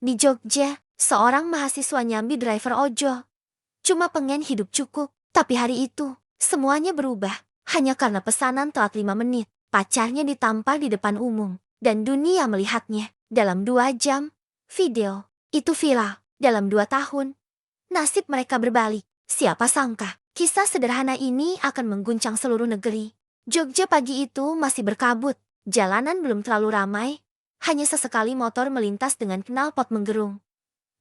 Di Jogja, seorang mahasiswa nyambi driver ojol. Cuma pengen hidup cukup, tapi hari itu, semuanya berubah. Hanya karena pesanan telat 5 menit, pacarnya ditampar di depan umum, dan dunia melihatnya. Dalam 2 jam, video itu viral. Dalam 2 tahun, nasib mereka berbalik. Siapa sangka, kisah sederhana ini akan mengguncang seluruh negeri. Jogja pagi itu masih berkabut, jalanan belum terlalu ramai, hanya sesekali motor melintas dengan knalpot menggerung,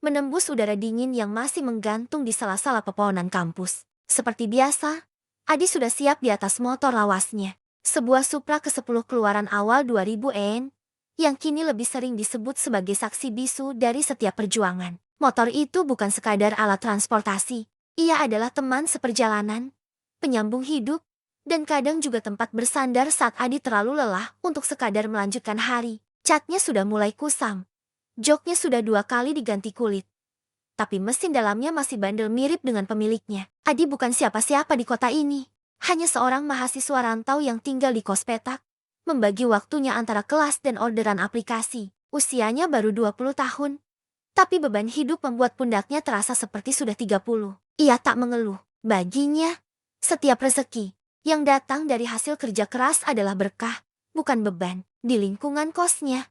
menembus udara dingin yang masih menggantung di sela-sela pepohonan kampus. Seperti biasa, Adi sudah siap di atas motor lawasnya. Sebuah Supra ke-10 keluaran awal 2000-an, yang kini lebih sering disebut sebagai saksi bisu dari setiap perjuangan. Motor itu bukan sekadar alat transportasi, ia adalah teman seperjalanan, penyambung hidup, dan kadang juga tempat bersandar saat Adi terlalu lelah untuk sekadar melanjutkan hari. Catnya sudah mulai kusam. Joknya sudah 2 kali diganti kulit. Tapi mesin dalamnya masih bandel mirip dengan pemiliknya. Adi bukan siapa-siapa di kota ini. Hanya seorang mahasiswa rantau yang tinggal di kos petak, membagi waktunya antara kelas dan orderan aplikasi. Usianya baru 20 tahun. Tapi beban hidup membuat pundaknya terasa seperti sudah 30. Ia tak mengeluh. Baginya, setiap rezeki yang datang dari hasil kerja keras adalah berkah, bukan beban. Di lingkungan kosnya,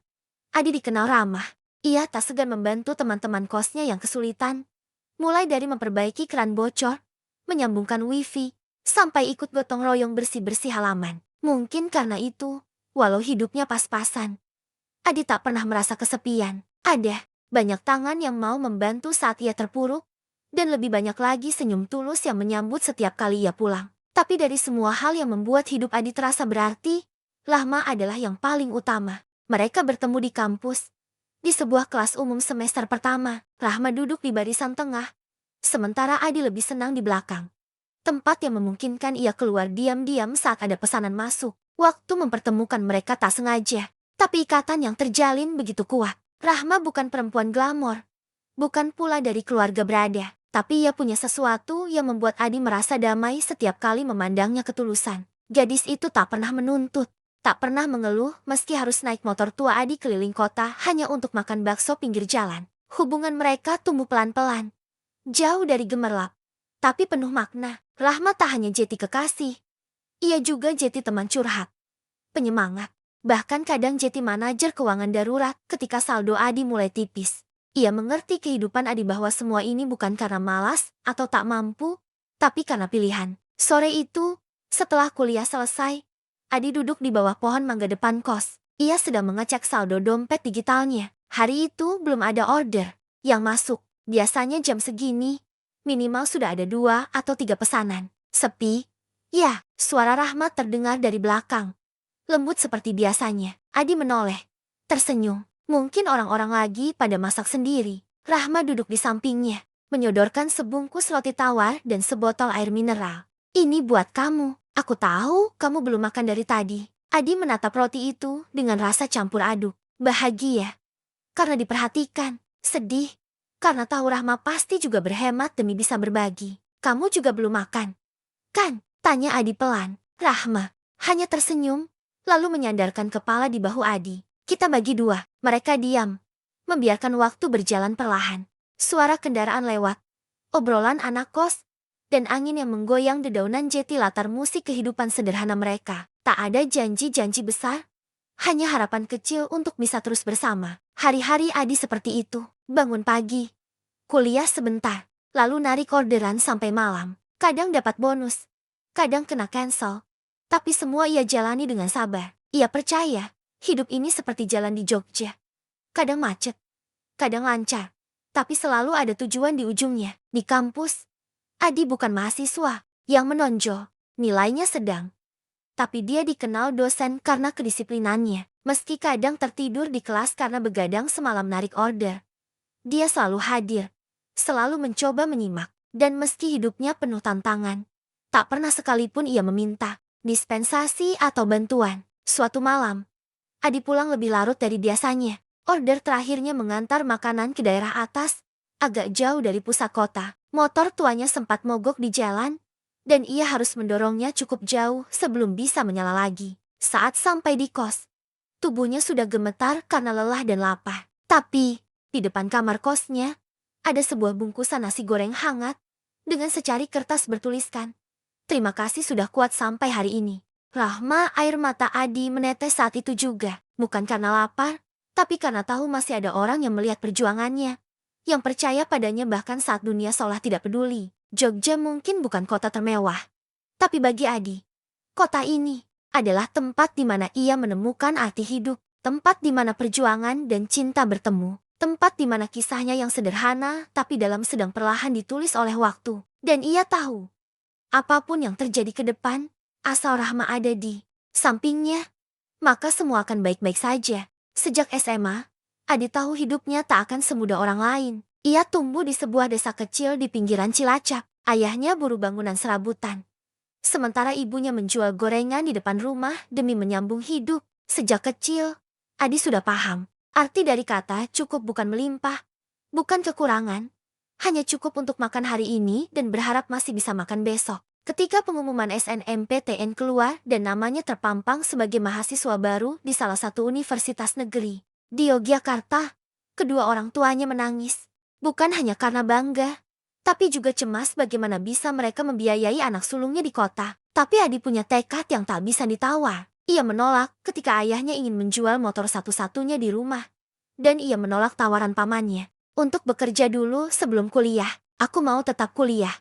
Adi dikenal ramah. Ia tak segan membantu teman-teman kosnya yang kesulitan, mulai dari memperbaiki keran bocor, menyambungkan wifi, sampai ikut gotong royong bersih-bersih halaman. Mungkin karena itu, walau hidupnya pas-pasan, Adi tak pernah merasa kesepian. Ada banyak tangan yang mau membantu saat ia terpuruk, dan lebih banyak lagi senyum tulus yang menyambut setiap kali ia pulang. Tapi dari semua hal yang membuat hidup Adi terasa berarti, Rahma adalah yang paling utama. Mereka bertemu di kampus, di sebuah kelas umum semester pertama. Rahma duduk di barisan tengah, sementara Adi lebih senang di belakang. Tempat yang memungkinkan ia keluar diam-diam saat ada pesanan masuk. Waktu mempertemukan mereka tak sengaja, tapi ikatan yang terjalin begitu kuat. Rahma bukan perempuan glamor, bukan pula dari keluarga berada, tapi ia punya sesuatu yang membuat Adi merasa damai setiap kali memandangnya ketulusan. Gadis itu tak pernah menuntut, tak pernah mengeluh meski harus naik motor tua Adi keliling kota hanya untuk makan bakso pinggir jalan. Hubungan mereka tumbuh pelan-pelan, jauh dari gemerlap, tapi penuh makna. Rahma tak hanya jeti kekasih, ia juga jeti teman curhat, penyemangat, bahkan kadang jeti manajer keuangan darurat ketika saldo Adi mulai tipis. Ia mengerti kehidupan Adi bahwa semua ini bukan karena malas atau tak mampu, tapi karena pilihan. Sore itu, setelah kuliah selesai, Adi duduk di bawah pohon mangga depan kos. Ia sedang mengecek saldo dompet digitalnya. Hari itu belum ada order yang masuk. Biasanya jam segini, minimal sudah ada 2 atau 3 pesanan. Sepi. Ya, suara Rahmat terdengar dari belakang. Lembut seperti biasanya. Adi menoleh, tersenyum. Mungkin orang-orang lagi pada masak sendiri. Rahma duduk di sampingnya, menyodorkan sebungkus roti tawar dan sebotol air mineral. Ini buat kamu. Aku tahu kamu belum makan dari tadi. Adi menatap roti itu dengan rasa campur aduk. Bahagia karena diperhatikan, sedih karena tahu Rahma pasti juga berhemat demi bisa berbagi. Kamu juga belum makan, kan? Tanya Adi pelan. Rahma hanya tersenyum, lalu menyandarkan kepala di bahu Adi. Kita bagi 2. Mereka diam, membiarkan waktu berjalan perlahan. Suara kendaraan lewat, obrolan anak kos, dan angin yang menggoyang dedaunan jeti latar musik kehidupan sederhana mereka. Tak ada janji-janji besar, hanya harapan kecil untuk bisa terus bersama. Hari-hari Adi seperti itu. Bangun pagi, kuliah sebentar, lalu narik orderan sampai malam. Kadang dapat bonus, kadang kena cancel. Tapi semua ia jalani dengan sabar. Ia percaya, hidup ini seperti jalan di Jogja. Kadang macet, kadang lancar, tapi selalu ada tujuan di ujungnya. Di kampus, Adi bukan mahasiswa yang menonjol, nilainya sedang. Tapi dia dikenal dosen karena kedisiplinannya. Meski kadang tertidur di kelas karena begadang semalam narik order, dia selalu hadir, selalu mencoba menyimak. Dan meski hidupnya penuh tantangan, tak pernah sekalipun ia meminta dispensasi atau bantuan. Suatu malam, Adi pulang lebih larut dari biasanya. Order terakhirnya mengantar makanan ke daerah atas, agak jauh dari pusat kota. Motor tuanya sempat mogok di jalan, dan ia harus mendorongnya cukup jauh sebelum bisa menyala lagi. Saat sampai di kos, tubuhnya sudah gemetar karena lelah dan lapar. Tapi, Di depan kamar kosnya, ada sebuah bungkusan nasi goreng hangat dengan secari kertas bertuliskan, "Terima kasih sudah kuat sampai hari ini." Rahma, air mata Adi menetes saat itu juga. Bukan karena lapar, tapi karena tahu masih ada orang yang melihat perjuangannya, yang percaya padanya bahkan saat dunia seolah tidak peduli. Jogja mungkin bukan kota termewah, tapi bagi Adi, kota ini adalah tempat di mana ia menemukan arti hidup, tempat di mana perjuangan dan cinta bertemu, tempat di mana kisahnya yang sederhana tapi dalam sedang perlahan ditulis oleh waktu. Dan ia tahu, apapun yang terjadi ke depan, asal Rahma ada di sampingnya, maka semua akan baik-baik saja. Sejak SMA, Adi tahu hidupnya tak akan semudah orang lain. Ia tumbuh di sebuah desa kecil di pinggiran Cilacap. Ayahnya buruh bangunan serabutan, sementara ibunya menjual gorengan di depan rumah demi menyambung hidup. Sejak kecil, Adi sudah paham. Arti dari kata cukup bukan melimpah, bukan kekurangan, hanya cukup untuk makan hari ini dan berharap masih bisa makan besok. Ketika pengumuman SNMPTN keluar dan namanya terpampang sebagai mahasiswa baru di salah satu universitas negeri di Yogyakarta, kedua orang tuanya menangis. Bukan hanya karena bangga, tapi juga cemas bagaimana bisa mereka membiayai anak sulungnya di kota. Tapi Adi punya tekad yang tak bisa ditawar. Ia menolak ketika ayahnya ingin menjual motor satu-satunya di rumah. Dan ia menolak tawaran pamannya untuk bekerja dulu sebelum kuliah. "Aku mau tetap kuliah,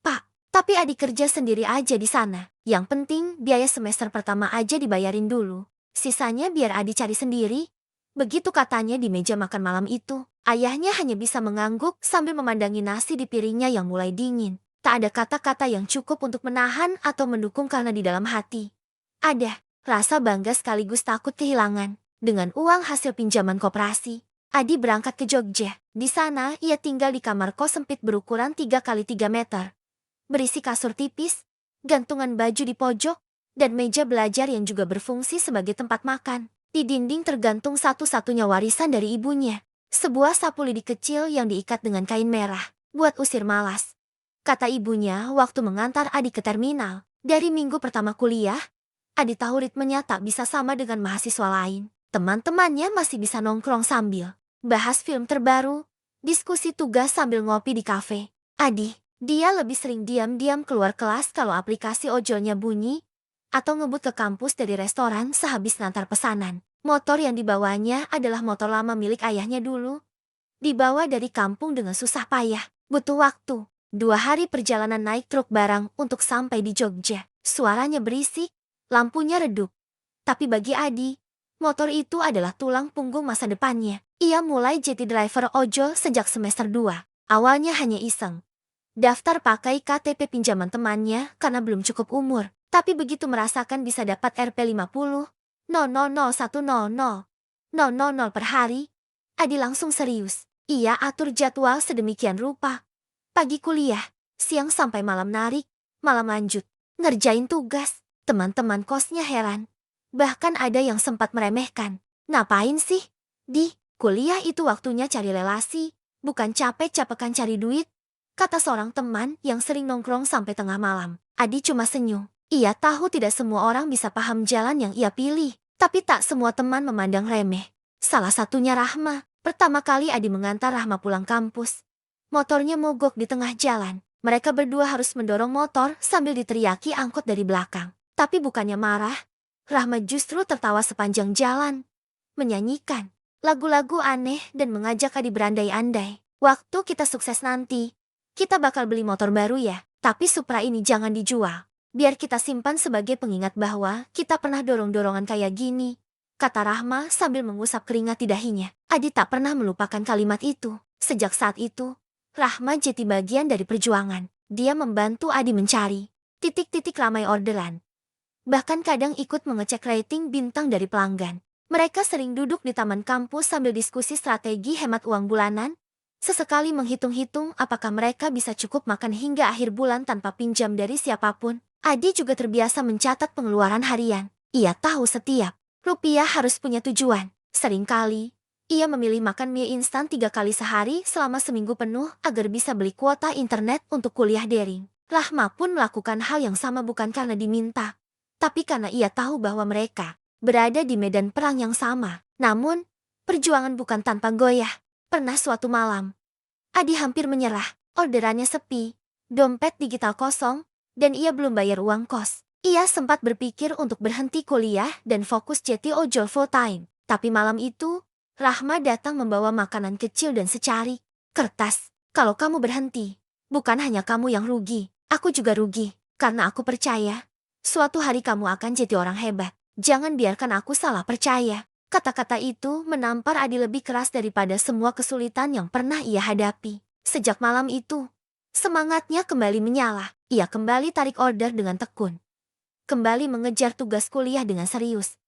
Pak. Tapi Adi kerja sendiri aja di sana. Yang penting biaya semester pertama aja dibayarin dulu. Sisanya biar Adi cari sendiri." Begitu katanya di meja makan malam itu. Ayahnya hanya bisa mengangguk sambil memandangi nasi di piringnya yang mulai dingin. Tak ada kata-kata yang cukup untuk menahan atau mendukung karena di dalam hati ada rasa bangga sekaligus takut kehilangan. Dengan uang hasil pinjaman koperasi, Adi berangkat ke Jogja. Di sana ia tinggal di kamar kos sempit berukuran 3 kali 3 meter. Berisi kasur tipis, gantungan baju di pojok, dan meja belajar yang juga berfungsi sebagai tempat makan. Di dinding tergantung satu-satunya warisan dari ibunya, sebuah sapu lidi kecil yang diikat dengan kain merah, buat usir malas. Kata ibunya waktu mengantar Adi ke terminal. Dari minggu pertama kuliah, Adi tahu ritmenya tak bisa sama dengan mahasiswa lain. Teman-temannya masih bisa nongkrong sambil bahas film terbaru, diskusi tugas sambil ngopi di kafe. Adi, dia lebih sering diam-diam keluar kelas kalau aplikasi ojolnya bunyi, atau ngebut ke kampus dari restoran sehabis ngantar pesanan. Motor yang dibawanya adalah motor lama milik ayahnya dulu. Dibawa dari kampung dengan susah payah, butuh waktu 2 hari perjalanan naik truk barang untuk sampai di Jogja. Suaranya berisik, lampunya redup. Tapi bagi Adi, motor itu adalah tulang punggung masa depannya. Ia mulai jadi driver ojol sejak semester 2. Awalnya hanya iseng daftar pakai KTP pinjaman temannya karena belum cukup umur. Tapi begitu merasakan bisa dapat Rp 50, 000 per hari, Adi langsung serius. Ia atur jadwal sedemikian rupa. Pagi kuliah, siang sampai malam narik, malam lanjut ngerjain tugas. Teman-teman kosnya heran. Bahkan ada yang sempat meremehkan. "Ngapain sih? Di kuliah itu waktunya cari relasi, bukan capek-capekan cari duit," kata seorang teman yang sering nongkrong sampai tengah malam. Adi cuma senyum. Ia tahu tidak semua orang bisa paham jalan yang ia pilih, tapi tak semua teman memandang remeh. Salah satunya Rahma. Pertama kali Adi mengantar Rahma pulang kampus, motornya mogok di tengah jalan. Mereka berdua harus mendorong motor sambil diteriaki angkot dari belakang. Tapi bukannya marah, Rahma justru tertawa sepanjang jalan, menyanyikan lagu-lagu aneh dan mengajak Adi berandai-andai. "Waktu kita sukses nanti, kita bakal beli motor baru ya, tapi Supra ini jangan dijual. Biar kita simpan sebagai pengingat bahwa kita pernah dorong-dorongan kayak gini," kata Rahma sambil mengusap keringat di dahinya. Adi tak pernah melupakan kalimat itu. Sejak saat itu, Rahma jadi bagian dari perjuangan. Dia membantu Adi mencari titik-titik ramai orderan. Bahkan kadang ikut mengecek rating bintang dari pelanggan. Mereka sering duduk di taman kampus sambil diskusi strategi hemat uang bulanan. Sesekali menghitung-hitung apakah mereka bisa cukup makan hingga akhir bulan tanpa pinjam dari siapapun. Adi juga terbiasa mencatat pengeluaran harian. Ia tahu setiap rupiah harus punya tujuan. Seringkali, ia memilih makan mie instan 3 kali sehari selama seminggu penuh agar bisa beli kuota internet untuk kuliah daring. Rahma pun melakukan hal yang sama bukan karena diminta, tapi karena ia tahu bahwa mereka berada di medan perang yang sama. Namun, perjuangan bukan tanpa goyah. Pernah suatu malam, Adi hampir menyerah. Orderannya sepi, dompet digital kosong, dan ia belum bayar uang kos. Ia sempat berpikir untuk berhenti kuliah dan fokus jadi ojol full time. Tapi malam itu, Rahma datang membawa makanan kecil dan secari kertas. Kalau kamu berhenti, bukan hanya kamu yang rugi, aku juga rugi. Karena aku percaya, suatu hari kamu akan jadi orang hebat. Jangan biarkan aku salah percaya. Kata-kata itu menampar Adi lebih keras daripada semua kesulitan yang pernah ia hadapi. Sejak malam itu, semangatnya kembali menyala. Ia kembali tarik order dengan tekun. Kembali mengejar tugas kuliah dengan serius.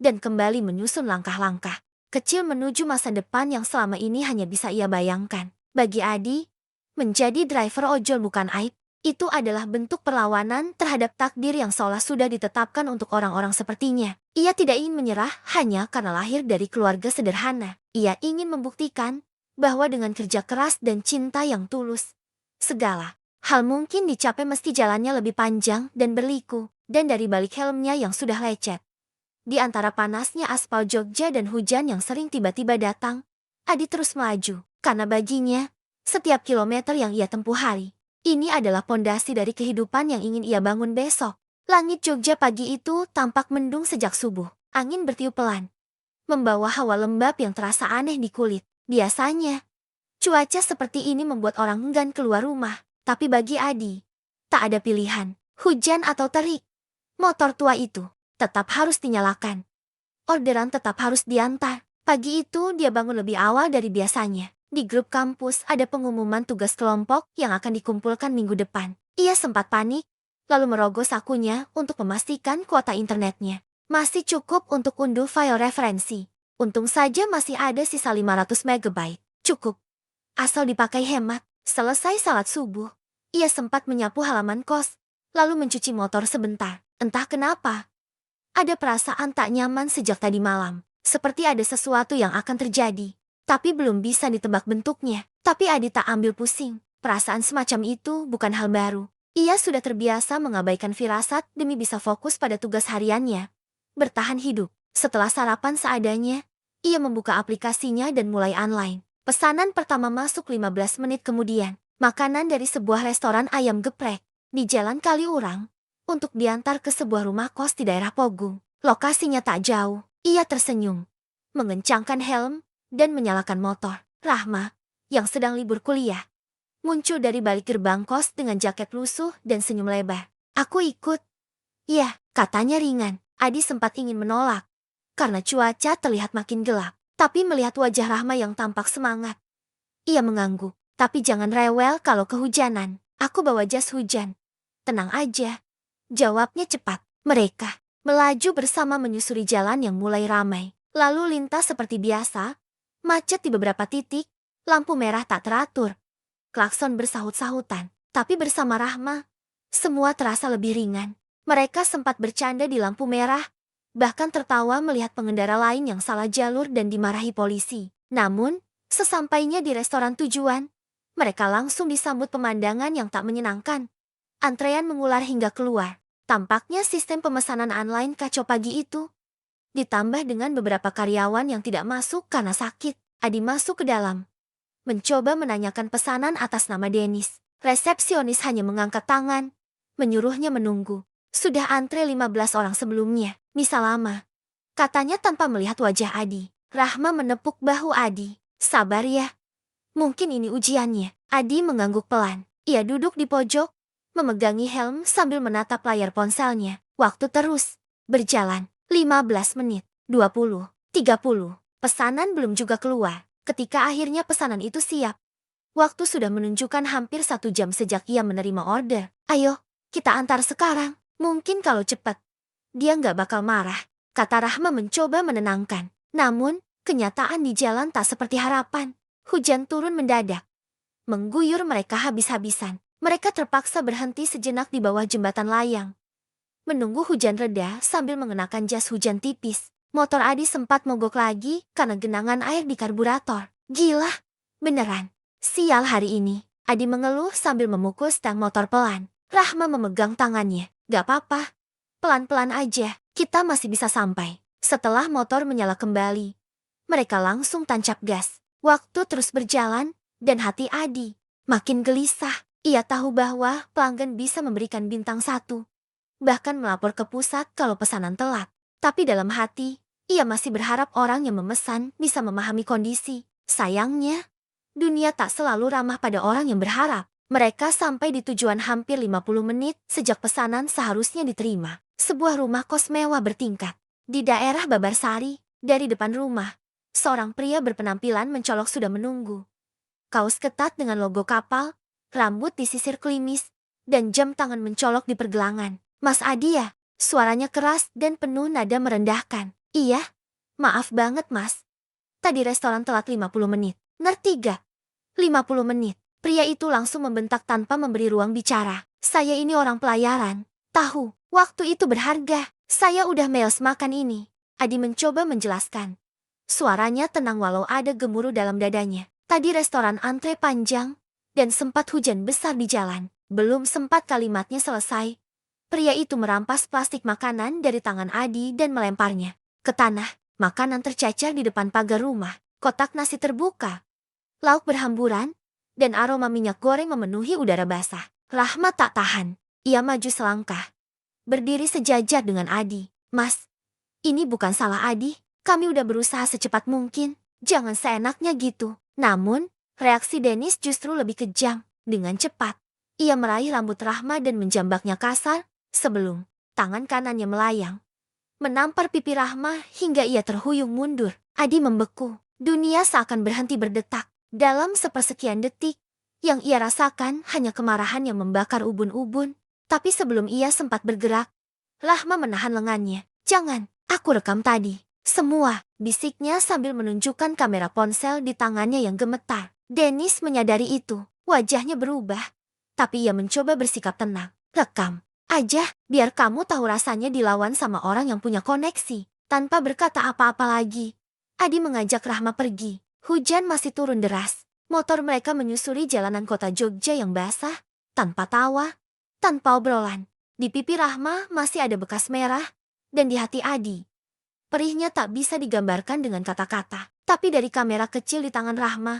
Dan kembali menyusun langkah-langkah kecil menuju masa depan yang selama ini hanya bisa ia bayangkan. Bagi Adi, menjadi driver ojol bukan aib. Itu adalah bentuk perlawanan terhadap takdir yang seolah sudah ditetapkan untuk orang-orang sepertinya. Ia tidak ingin menyerah hanya karena lahir dari keluarga sederhana. Ia ingin membuktikan bahwa dengan kerja keras dan cinta yang tulus, segala hal mungkin dicapai meski jalannya lebih panjang dan berliku. Dan dari balik helmnya yang sudah lecet, di antara panasnya aspal Jogja dan hujan yang sering tiba-tiba datang, Adi terus melaju. Karena baginya, setiap kilometer yang ia tempuh hari, ini adalah pondasi dari kehidupan yang ingin ia bangun besok. Langit Jogja pagi itu tampak mendung sejak subuh. Angin bertiup pelan, membawa hawa lembab yang terasa aneh di kulit. Biasanya, cuaca seperti ini membuat orang enggan keluar rumah. Tapi bagi Adi, tak ada pilihan. Hujan atau terik, motor tua itu tetap harus dinyalakan. Orderan tetap harus diantar. Pagi itu dia bangun lebih awal dari biasanya. Di grup kampus ada pengumuman tugas kelompok yang akan dikumpulkan minggu depan. Ia sempat panik, lalu merogoh sakunya untuk memastikan kuota internetnya masih cukup untuk unduh file referensi. Untung saja masih ada sisa 500 MB. Cukup, asal dipakai hemat. Selesai salat subuh, ia sempat menyapu halaman kos, lalu mencuci motor sebentar. Entah kenapa, ada perasaan tak nyaman sejak tadi malam. Seperti ada sesuatu yang akan terjadi. Tapi belum bisa ditebak bentuknya. Tapi Adi tak ambil pusing. Perasaan semacam itu bukan hal baru. Ia sudah terbiasa mengabaikan firasat demi bisa fokus pada tugas hariannya. Bertahan hidup. Setelah sarapan seadanya, ia membuka aplikasinya dan mulai online. Pesanan pertama masuk 15 menit kemudian. Makanan dari sebuah restoran ayam geprek di Jalan Kaliurang untuk diantar ke sebuah rumah kos di daerah Pogung. Lokasinya tak jauh. Ia tersenyum, mengencangkan helm, dan menyalakan motor. Rahma, yang sedang libur kuliah, muncul dari balik gerbang kos dengan jaket lusuh dan senyum lebar. Aku ikut. Ya, katanya ringan. Adi sempat ingin menolak, karena cuaca terlihat makin gelap. Tapi melihat wajah Rahma yang tampak semangat, ia mengangguk. Tapi jangan rewel kalau kehujanan. Aku bawa jas hujan. Tenang aja, jawabnya cepat. Mereka melaju bersama menyusuri jalan yang mulai ramai. Lalu lintas seperti biasa, macet di beberapa titik, lampu merah tak teratur, klakson bersahut-sahutan. Tapi bersama Rahma, semua terasa lebih ringan. Mereka sempat bercanda di lampu merah, bahkan tertawa melihat pengendara lain yang salah jalur dan dimarahi polisi. Namun, sesampainya di restoran tujuan, mereka langsung disambut pemandangan yang tak menyenangkan. Antrean mengular hingga keluar. Tampaknya sistem pemesanan online kacau pagi itu. Ditambah dengan beberapa karyawan yang tidak masuk karena sakit. Adi masuk ke dalam, mencoba menanyakan pesanan atas nama Dennis. Resepsionis hanya mengangkat tangan, menyuruhnya menunggu. Sudah antre 15 orang sebelumnya, misa lama, katanya tanpa melihat wajah Adi. Rahma menepuk bahu Adi. Sabar ya, mungkin ini ujiannya. Adi mengangguk pelan. Ia duduk di pojok, memegangi helm sambil menatap layar ponselnya. Waktu terus berjalan. 15 menit, 20, 30. Pesanan belum juga keluar. Ketika akhirnya pesanan itu siap, waktu sudah menunjukkan hampir 1 jam sejak ia menerima order. Ayo, kita antar sekarang. Mungkin kalau cepat, dia nggak bakal marah, kata Rahma mencoba menenangkan. Namun, kenyataan di jalan tak seperti harapan. Hujan turun mendadak, mengguyur mereka habis-habisan. Mereka terpaksa berhenti sejenak di bawah jembatan layang, menunggu hujan reda sambil mengenakan jas hujan tipis. Motor Adi sempat mogok lagi karena genangan air di karburator. Gila, beneran. Sial hari ini, Adi mengeluh sambil memukul stang motor pelan. Rahma memegang tangannya. Gak apa-apa, pelan-pelan aja, kita masih bisa sampai. Setelah motor menyala kembali, mereka langsung tancap gas. Waktu terus berjalan, dan hati Adi makin gelisah. Ia tahu bahwa pelanggan bisa memberikan bintang 1, bahkan melapor ke pusat kalau pesanan telat. Tapi dalam hati, ia masih berharap orang yang memesan bisa memahami kondisi. Sayangnya, dunia tak selalu ramah pada orang yang berharap. Mereka sampai di tujuan hampir 50 menit sejak pesanan seharusnya diterima. Sebuah rumah kos mewah bertingkat di daerah Babarsari. Dari depan rumah, seorang pria berpenampilan mencolok sudah menunggu. Kaos ketat dengan logo kapal, rambut disisir klimis, dan jam tangan mencolok di pergelangan. "Mas Adi ya?" Suaranya keras dan penuh nada merendahkan. "Iya, maaf banget mas. Tadi restoran telat 50 menit. Ngerti gak? 50 menit. Pria itu langsung membentak tanpa memberi ruang bicara. "Saya ini orang pelayaran. Tahu, waktu itu berharga. Saya udah males makan ini." Adi mencoba menjelaskan. Suaranya tenang walau ada gemuruh dalam dadanya. Tadi restoran antre panjang, dan sempat hujan besar di jalan. Belum sempat kalimatnya selesai, pria itu merampas plastik makanan dari tangan Adi dan melemparnya ke tanah. Makanan tercecer di depan pagar rumah. Kotak nasi terbuka, lauk berhamburan, dan aroma minyak goreng memenuhi udara basah. Rahma tak tahan. Ia maju selangkah, berdiri sejajar dengan Adi. "Mas, ini bukan salah Adi. Kami udah berusaha secepat mungkin. Jangan seenaknya gitu." Namun, reaksi Dennis justru lebih kejam. Dengan cepat, ia meraih rambut Rahma dan menjambaknya kasar, sebelum tangan kanannya melayang menampar pipi Rahma hingga ia terhuyung mundur. Adi membeku. Dunia seakan berhenti berdetak. Dalam sepersekian detik, yang ia rasakan hanya kemarahan yang membakar ubun-ubun. Tapi sebelum ia sempat bergerak, Rahma menahan lengannya. "Jangan, aku rekam tadi semua," bisiknya sambil menunjukkan kamera ponsel di tangannya yang gemetar. Dennis menyadari itu. Wajahnya berubah, tapi ia mencoba bersikap tenang. "Rekam aja, biar kamu tahu rasanya dilawan sama orang yang punya koneksi." Tanpa berkata apa-apa lagi, Adi mengajak Rahma pergi. Hujan masih turun deras. Motor mereka menyusuri jalanan kota Jogja yang basah, tanpa tawa, tanpa obrolan. Di pipi Rahma masih ada bekas merah, dan di hati Adi, perihnya tak bisa digambarkan dengan kata-kata. Tapi dari kamera kecil di tangan Rahma,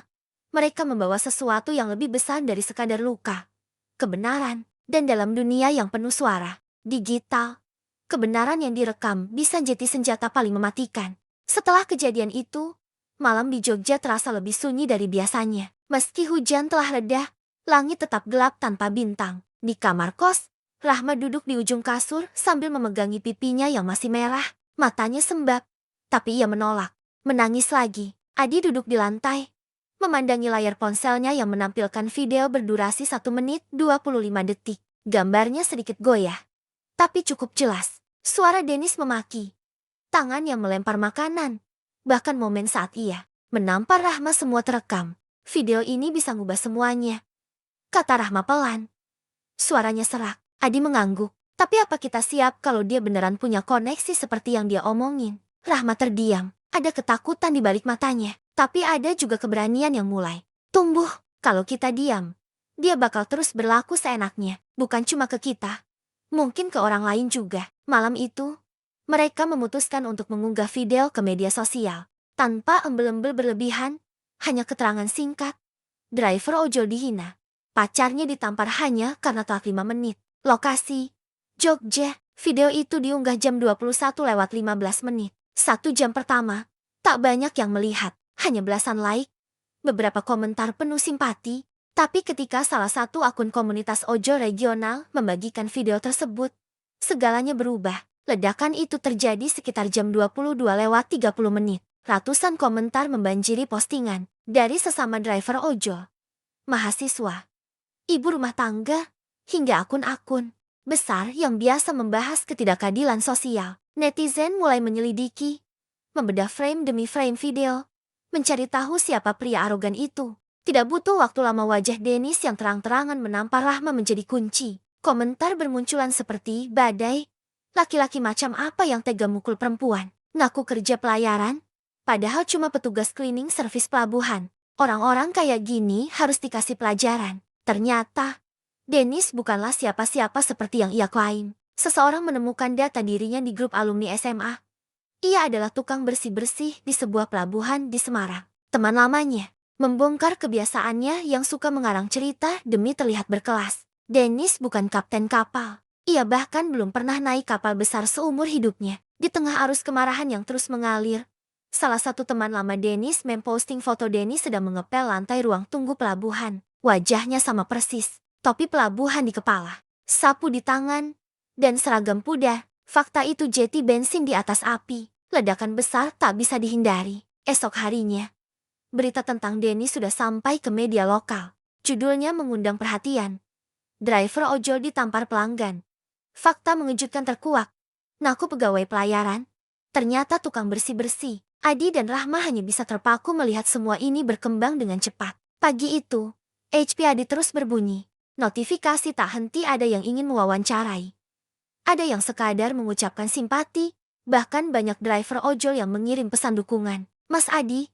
mereka membawa sesuatu yang lebih besar dari sekadar luka. Kebenaran. Dan dalam dunia yang penuh suara digital, kebenaran yang direkam bisa jadi senjata paling mematikan. Setelah kejadian itu, malam di Jogja terasa lebih sunyi dari biasanya. Meski hujan telah reda, langit tetap gelap tanpa bintang. Di kamar kos, Rahma duduk di ujung kasur sambil memegangi pipinya yang masih merah. Matanya sembab, tapi ia menolak. Menangis lagi. Adi duduk di lantai, memandangi layar ponselnya yang menampilkan video berdurasi 1 menit 25 detik. Gambarnya sedikit goyah, tapi cukup jelas. Suara Dennis memaki, tangan yang melempar makanan. Bahkan momen saat ia menampar Rahma semua terekam. "Video ini bisa ngubah semuanya," kata Rahma pelan. Suaranya serak. Adi mengangguk. "Tapi apa kita siap kalau dia beneran punya koneksi seperti yang dia omongin?" Rahma terdiam. Ada ketakutan di balik matanya. Tapi ada juga keberanian yang mulai tumbuh. Kalau kita diam, dia bakal terus berlaku seenaknya. Bukan cuma ke kita, mungkin ke orang lain juga. Malam itu, mereka memutuskan untuk mengunggah video ke media sosial. Tanpa embel-embel berlebihan, hanya keterangan singkat. Driver ojol dihina. Pacarnya ditampar hanya karena telat 5 menit. Lokasi, Jogja. Video itu diunggah jam 21:15 menit. 1 jam pertama, tak banyak yang melihat. Hanya belasan like, beberapa komentar penuh simpati. Tapi ketika salah satu akun komunitas ojol regional membagikan video tersebut, segalanya berubah. Ledakan itu terjadi sekitar jam 22:30 menit. Ratusan komentar membanjiri postingan dari sesama driver ojol, mahasiswa, ibu rumah tangga, hingga akun-akun besar yang biasa membahas ketidakadilan sosial. Netizen mulai menyelidiki, membedah frame demi frame video, mencari tahu siapa pria arogan itu. Tidak butuh waktu lama wajah Dennis yang terang-terangan menampar Rahma menjadi kunci. Komentar bermunculan seperti badai. Laki-laki macam apa yang tega mukul perempuan? Ngaku kerja pelayaran, padahal cuma petugas cleaning service pelabuhan. Orang-orang kayak gini harus dikasih pelajaran. Ternyata, Dennis bukanlah siapa-siapa seperti yang ia klaim. Seseorang menemukan data dirinya di grup alumni SMA. Ia adalah tukang bersih-bersih di sebuah pelabuhan di Semarang. Teman lamanya, membongkar kebiasaannya yang suka mengarang cerita demi terlihat berkelas. Dennis bukan kapten kapal. Ia bahkan belum pernah naik kapal besar seumur hidupnya. Di tengah arus kemarahan yang terus mengalir, salah satu teman lama Dennis memposting foto Dennis sedang mengepel lantai ruang tunggu pelabuhan. Wajahnya sama persis, topi pelabuhan di kepala, sapu di tangan, dan seragam pudar. Fakta itu jeti bensin di atas api. Ledakan besar tak bisa dihindari. Esok harinya, berita tentang Dennis sudah sampai ke media lokal. Judulnya mengundang perhatian. Driver ojol ditampar pelanggan. Fakta mengejutkan terkuak. Ngaku pegawai pelayaran. Ternyata tukang bersih-bersih. Adi dan Rahma hanya bisa terpaku melihat semua ini berkembang dengan cepat. Pagi itu, HP Adi terus berbunyi. Notifikasi tak henti ada yang ingin mewawancarai. Ada yang sekadar mengucapkan simpati. Bahkan banyak driver ojol yang mengirim pesan dukungan. Mas Adi,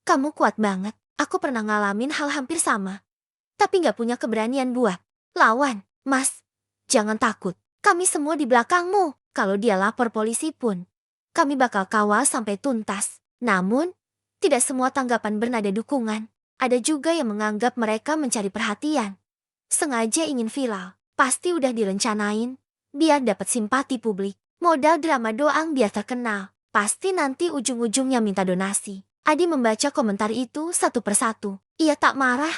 kamu kuat banget. Aku pernah ngalamin hal hampir sama. Tapi gak punya keberanian buat lawan. Mas, jangan takut. Kami semua di belakangmu. Kalau dia lapor polisi pun, kami bakal kawal sampai tuntas. Namun, tidak semua tanggapan bernada dukungan. Ada juga yang menganggap mereka mencari perhatian. Sengaja ingin viral. Pasti udah direncanain. Biar dapat simpati publik. Modal drama doang biar terkenal. Pasti nanti ujung-ujungnya minta donasi. Adi membaca komentar itu satu persatu. Ia tak marah,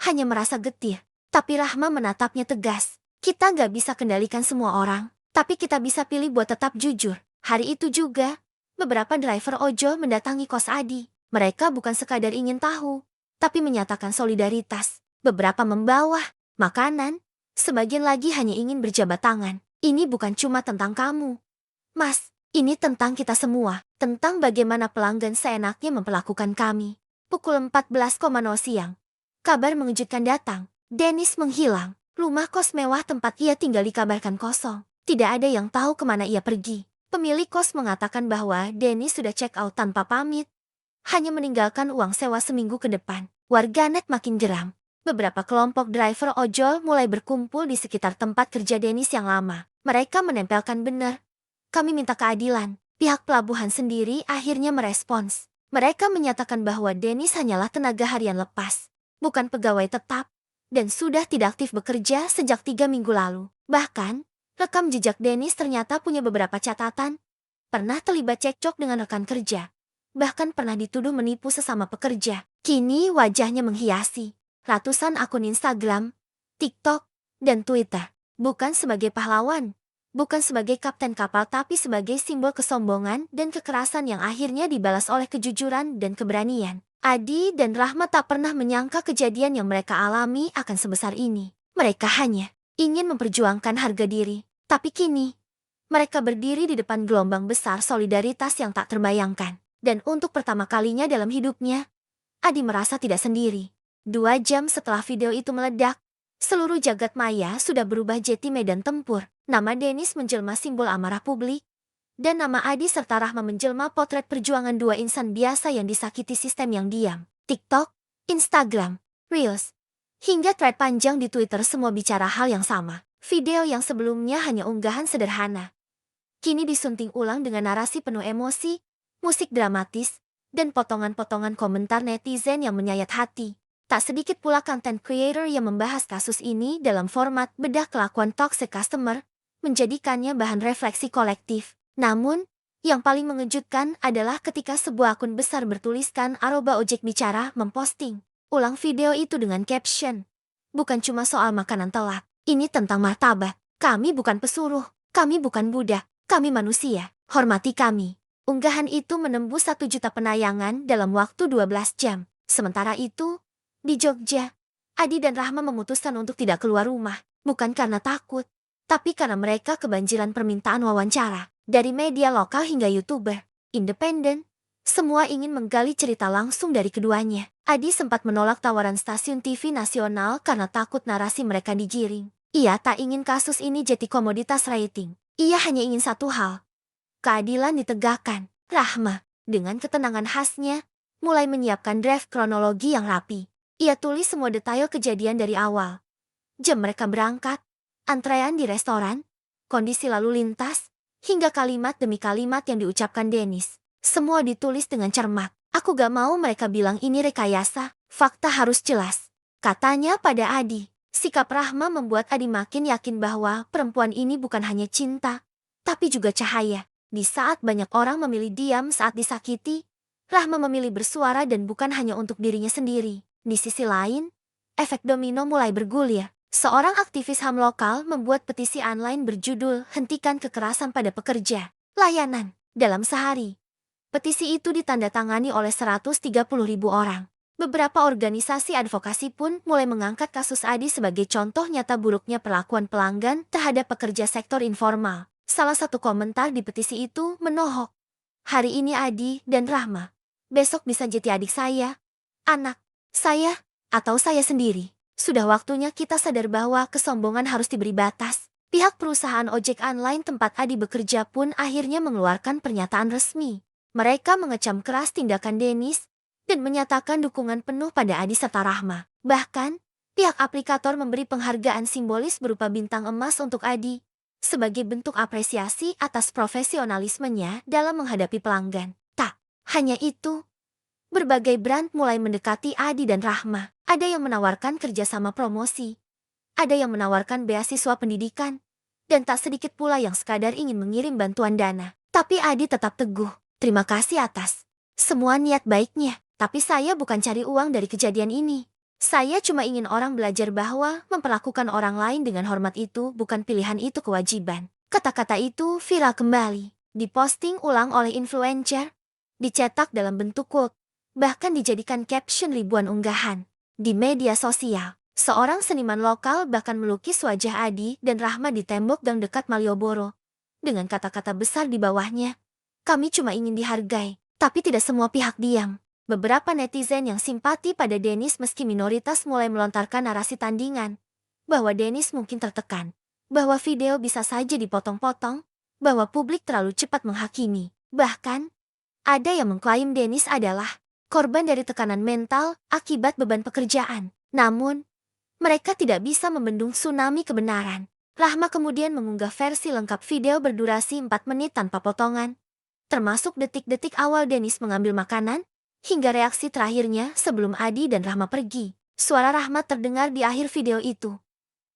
hanya merasa getir. Tapi Rahma menatapnya tegas. Kita gak bisa kendalikan semua orang, tapi kita bisa pilih buat tetap jujur. Hari itu juga, beberapa driver ojol mendatangi kos Adi. Mereka bukan sekadar ingin tahu, tapi menyatakan solidaritas. Beberapa membawa makanan, sebagian lagi hanya ingin berjabat tangan. Ini bukan cuma tentang kamu, Mas. Ini tentang kita semua, tentang bagaimana pelanggan seenaknya memperlakukan kami. Pukul 14.00 siang, kabar mengejutkan datang. Dennis menghilang. Rumah kos mewah tempat ia tinggal dikabarkan kosong. Tidak ada yang tahu kemana ia pergi. Pemilik kos mengatakan bahwa Dennis sudah check out tanpa pamit. Hanya meninggalkan uang sewa seminggu ke depan. Warganet makin geram. Beberapa kelompok driver ojol mulai berkumpul di sekitar tempat kerja Dennis yang lama. Mereka menempelkan benar. Kami minta keadilan. Pihak pelabuhan sendiri akhirnya merespons. Mereka menyatakan bahwa Dennis hanyalah tenaga harian lepas, bukan pegawai tetap, dan sudah tidak aktif bekerja sejak 3 minggu lalu. Bahkan, rekam jejak Dennis ternyata punya beberapa catatan. Pernah terlibat cekcok dengan rekan kerja. Bahkan pernah dituduh menipu sesama pekerja. Kini wajahnya menghiasi ratusan akun Instagram, TikTok, dan Twitter. Bukan sebagai pahlawan, bukan sebagai kapten kapal, tapi sebagai simbol kesombongan dan kekerasan yang akhirnya dibalas oleh kejujuran dan keberanian. Adi dan Rahma tak pernah menyangka kejadian yang mereka alami akan sebesar ini. Mereka hanya ingin memperjuangkan harga diri. Tapi kini, mereka berdiri di depan gelombang besar solidaritas yang tak terbayangkan. Dan untuk pertama kalinya dalam hidupnya, Adi merasa tidak sendiri. 2 jam setelah video itu meledak, seluruh jagat maya sudah berubah jadi medan tempur. Nama Dennis menjelma simbol amarah publik. Dan nama Adi serta Rahma menjelma potret perjuangan dua insan biasa yang disakiti sistem yang diam. TikTok, Instagram, Reels, hingga thread panjang di Twitter semua bicara hal yang sama. Video yang sebelumnya hanya unggahan sederhana, kini disunting ulang dengan narasi penuh emosi, musik dramatis, dan potongan-potongan komentar netizen yang menyayat hati. Tak sedikit pula content creator yang membahas kasus ini dalam format bedah kelakuan toxic customer, menjadikannya bahan refleksi kolektif. Namun, yang paling mengejutkan adalah ketika sebuah akun besar bertuliskan arroba ojek bicara memposting ulang video itu dengan caption, "Bukan cuma soal makanan telat, ini tentang martabat. Kami bukan pesuruh, kami bukan budak, kami manusia, hormati kami." Unggahan itu menembus 1 juta penayangan dalam waktu 12 jam. Sementara itu, di Jogja, Adi dan Rahma memutuskan untuk tidak keluar rumah, bukan karena takut, tapi karena mereka kebanjiran permintaan wawancara. Dari media lokal hingga YouTuber independen, semua ingin menggali cerita langsung dari keduanya. Adi sempat menolak tawaran stasiun TV nasional karena takut narasi mereka digiring. Ia tak ingin kasus ini jadi komoditas rating. Ia hanya ingin satu hal, keadilan ditegakkan. Rahma, dengan ketenangan khasnya, mulai menyiapkan draft kronologi yang rapi. Ia tulis semua detail kejadian dari awal. Jam mereka berangkat, antrean di restoran, kondisi lalu lintas, hingga kalimat demi kalimat yang diucapkan Dennis. Semua ditulis dengan cermat. Aku gak mau mereka bilang ini rekayasa, fakta harus jelas. Katanya pada Adi. Sikap Rahma membuat Adi makin yakin bahwa perempuan ini bukan hanya cinta, tapi juga cahaya. Di saat banyak orang memilih diam saat disakiti, Rahma memilih bersuara dan bukan hanya untuk dirinya sendiri. Di sisi lain, efek domino mulai bergulir. Seorang aktivis HAM lokal membuat petisi online berjudul "Hentikan Kekerasan pada Pekerja, Layanan". Dalam sehari, petisi itu ditandatangani oleh 130.000 orang. Beberapa organisasi advokasi pun mulai mengangkat kasus Adi sebagai contoh nyata buruknya perlakuan pelanggan terhadap pekerja sektor informal. Salah satu komentar di petisi itu menohok. Hari ini Adi dan Rahma, besok bisa jadi adik saya, anak saya, atau saya sendiri. Sudah waktunya kita sadar bahwa kesombongan harus diberi batas. Pihak perusahaan ojek online tempat Adi bekerja pun akhirnya mengeluarkan pernyataan resmi. Mereka mengecam keras tindakan Dennis dan menyatakan dukungan penuh pada Adi serta Rahma. Bahkan, pihak aplikator memberi penghargaan simbolis berupa bintang emas untuk Adi sebagai bentuk apresiasi atas profesionalismenya dalam menghadapi pelanggan. Tak hanya itu, berbagai brand mulai mendekati Adi dan Rahma. Ada yang menawarkan kerjasama promosi, ada yang menawarkan beasiswa pendidikan, dan tak sedikit pula yang sekadar ingin mengirim bantuan dana. Tapi Adi tetap teguh. Terima kasih atas semua niat baiknya. Tapi saya bukan cari uang dari kejadian ini. Saya cuma ingin orang belajar bahwa memperlakukan orang lain dengan hormat itu bukan pilihan, itu kewajiban. Kata-kata itu viral kembali, diposting ulang oleh influencer, dicetak dalam bentuk quote, bahkan dijadikan caption ribuan unggahan. Di media sosial, seorang seniman lokal bahkan melukis wajah Adi dan Rahma di tembok gang dekat Malioboro. Dengan kata-kata besar di bawahnya, "Kami cuma ingin dihargai." Tapi tidak semua pihak diam. Beberapa netizen yang simpati pada Dennis meski minoritas mulai melontarkan narasi tandingan, bahwa Dennis mungkin tertekan, bahwa video bisa saja dipotong-potong, bahwa publik terlalu cepat menghakimi. Bahkan, ada yang mengklaim Dennis adalah korban dari tekanan mental akibat beban pekerjaan. Namun, mereka tidak bisa membendung tsunami kebenaran. Rahma kemudian mengunggah versi lengkap video berdurasi 4 menit tanpa potongan, termasuk detik-detik awal Dennis mengambil makanan, hingga reaksi terakhirnya sebelum Adi dan Rahma pergi. Suara Rahma terdengar di akhir video itu.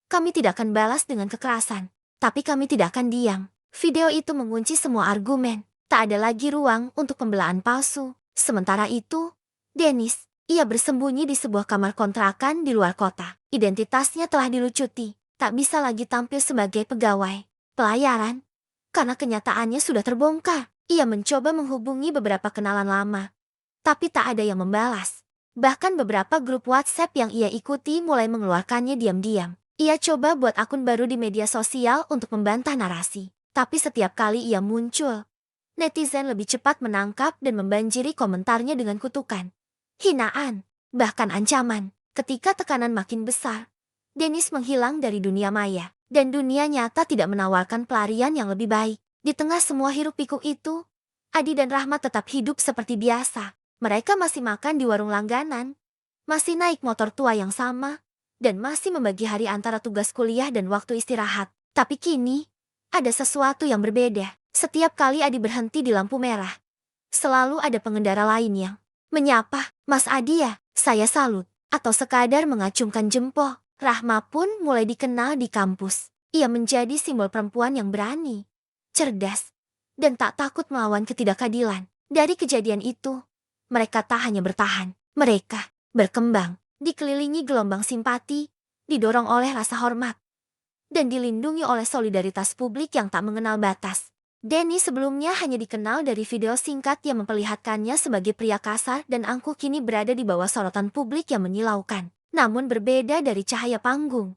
"Kami tidak akan balas dengan kekerasan, tapi kami tidak akan diam." Video itu mengunci semua argumen. Tak ada lagi ruang untuk pembelaan palsu. Sementara itu, Dennis, ia bersembunyi di sebuah kamar kontrakan di luar kota. Identitasnya telah dilucuti, tak bisa lagi tampil sebagai pegawai pelayaran, karena kenyataannya sudah terbongkar. Ia mencoba menghubungi beberapa kenalan lama, tapi tak ada yang membalas. Bahkan beberapa grup WhatsApp yang ia ikuti mulai mengeluarkannya diam-diam. Ia coba buat akun baru di media sosial untuk membantah narasi. Tapi setiap kali ia muncul, netizen lebih cepat menangkap dan membanjiri komentarnya dengan kutukan, hinaan, bahkan ancaman. Ketika tekanan makin besar, Dennis menghilang dari dunia maya, dan dunia nyata tidak menawarkan pelarian yang lebih baik. Di tengah semua hiruk-pikuk itu, Adi dan Rahma tetap hidup seperti biasa. Mereka masih makan di warung langganan, masih naik motor tua yang sama, dan masih membagi hari antara tugas kuliah dan waktu istirahat. Tapi kini, ada sesuatu yang berbeda. Setiap kali Adi berhenti di lampu merah, selalu ada pengendara lain yang menyapa, "Mas Adi ya, saya salut." Atau sekadar mengacungkan jempol. Rahma pun mulai dikenal di kampus. Ia menjadi simbol perempuan yang berani, cerdas, dan tak takut melawan ketidakadilan. Dari kejadian itu, mereka tak hanya bertahan, mereka berkembang, dikelilingi gelombang simpati, didorong oleh rasa hormat, dan dilindungi oleh solidaritas publik yang tak mengenal batas. Dennis sebelumnya hanya dikenal dari video singkat yang memperlihatkannya sebagai pria kasar dan angkuh, kini berada di bawah sorotan publik yang menyilaukan. Namun berbeda dari cahaya panggung,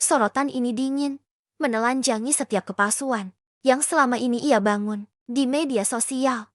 sorotan ini dingin, menelanjangi setiap kepalsuan yang selama ini ia bangun. Di media sosial,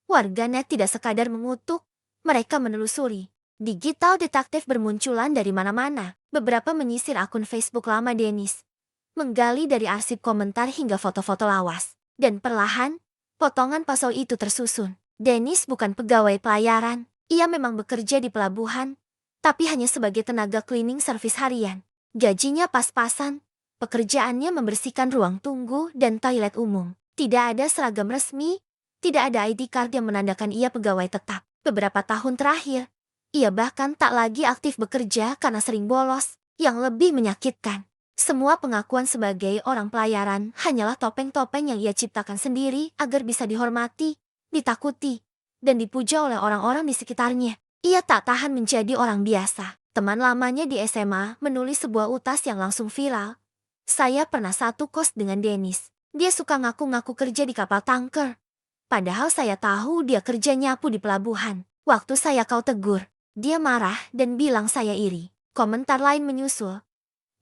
warganet tidak sekadar mengutuk, mereka menelusuri. Digital detektif bermunculan dari mana-mana. Beberapa menyisir akun Facebook lama Dennis, menggali dari arsip komentar hingga foto-foto lawas. Dan perlahan, potongan pasal itu tersusun. Dennis bukan pegawai pelayaran, ia memang bekerja di pelabuhan, tapi hanya sebagai tenaga cleaning service harian. Gajinya pas-pasan, pekerjaannya membersihkan ruang tunggu dan toilet umum. Tidak ada seragam resmi, tidak ada ID card yang menandakan ia pegawai tetap. Beberapa tahun terakhir, ia bahkan tak lagi aktif bekerja karena sering bolos. Yang lebih menyakitkan, semua pengakuan sebagai orang pelayaran hanyalah topeng-topeng yang ia ciptakan sendiri agar bisa dihormati, ditakuti, dan dipuja oleh orang-orang di sekitarnya. Ia tak tahan menjadi orang biasa. Teman lamanya di SMA menulis sebuah utas yang langsung viral. Saya pernah satu kos dengan Dennis. Dia suka ngaku-ngaku kerja di kapal tanker. Padahal saya tahu dia kerja nyapu di pelabuhan. Waktu saya kau tegur, dia marah dan bilang saya iri. Komentar lain menyusul.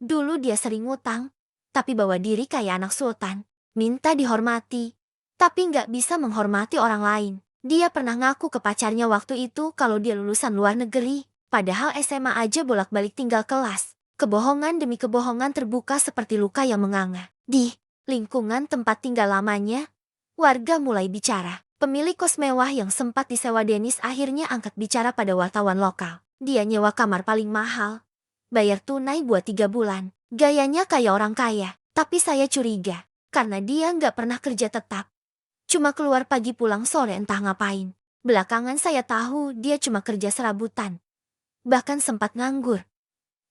Dulu dia sering ngutang, tapi bawa diri kayak anak sultan. Minta dihormati, tapi nggak bisa menghormati orang lain. Dia pernah ngaku ke pacarnya waktu itu kalau dia lulusan luar negeri. Padahal SMA aja bolak-balik tinggal kelas. Kebohongan demi kebohongan terbuka seperti luka yang menganga. Di lingkungan tempat tinggal lamanya, warga mulai bicara. Pemilik kos mewah yang sempat disewa Dennis akhirnya angkat bicara pada wartawan lokal. Dia nyewa kamar paling mahal. Bayar tunai buat 3 bulan. Gayanya kayak orang kaya. Tapi saya curiga. Karena dia nggak pernah kerja tetap. Cuma keluar pagi pulang sore entah ngapain. Belakangan saya tahu dia cuma kerja serabutan. Bahkan sempat nganggur.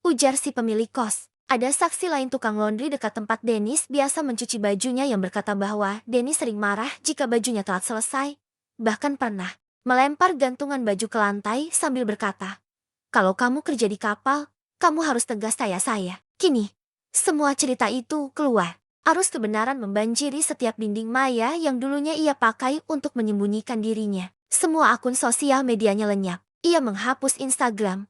Ujar si pemilik kos. Ada saksi lain tukang laundry dekat tempat Dennis biasa mencuci bajunya yang berkata bahwa Dennis sering marah jika bajunya telat selesai. Bahkan pernah melempar gantungan baju ke lantai sambil berkata, "Kalau kamu kerja di kapal, kamu harus tegas kayak saya." Kini, semua cerita itu keluar. Arus kebenaran membanjiri setiap dinding maya yang dulunya ia pakai untuk menyembunyikan dirinya. Semua akun sosial medianya lenyap. Ia menghapus Instagram,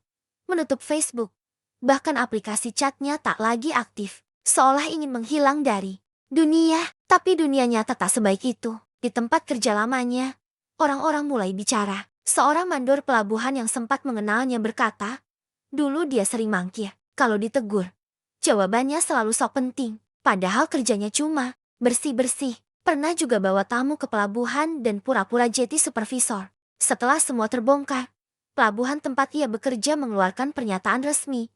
menutup Facebook. Bahkan aplikasi chatnya tak lagi aktif. Seolah ingin menghilang dari dunia. Tapi dunia nyata tak sebaik itu. Di tempat kerja lamanya, orang-orang mulai bicara. Seorang mandor pelabuhan yang sempat mengenalnya berkata, dulu dia sering mangkir. Kalau ditegur, jawabannya selalu sok penting. Padahal kerjanya cuma bersih-bersih. Pernah juga bawa tamu ke pelabuhan dan pura-pura jadi supervisor. Setelah semua terbongkar, pelabuhan tempat ia bekerja mengeluarkan pernyataan resmi.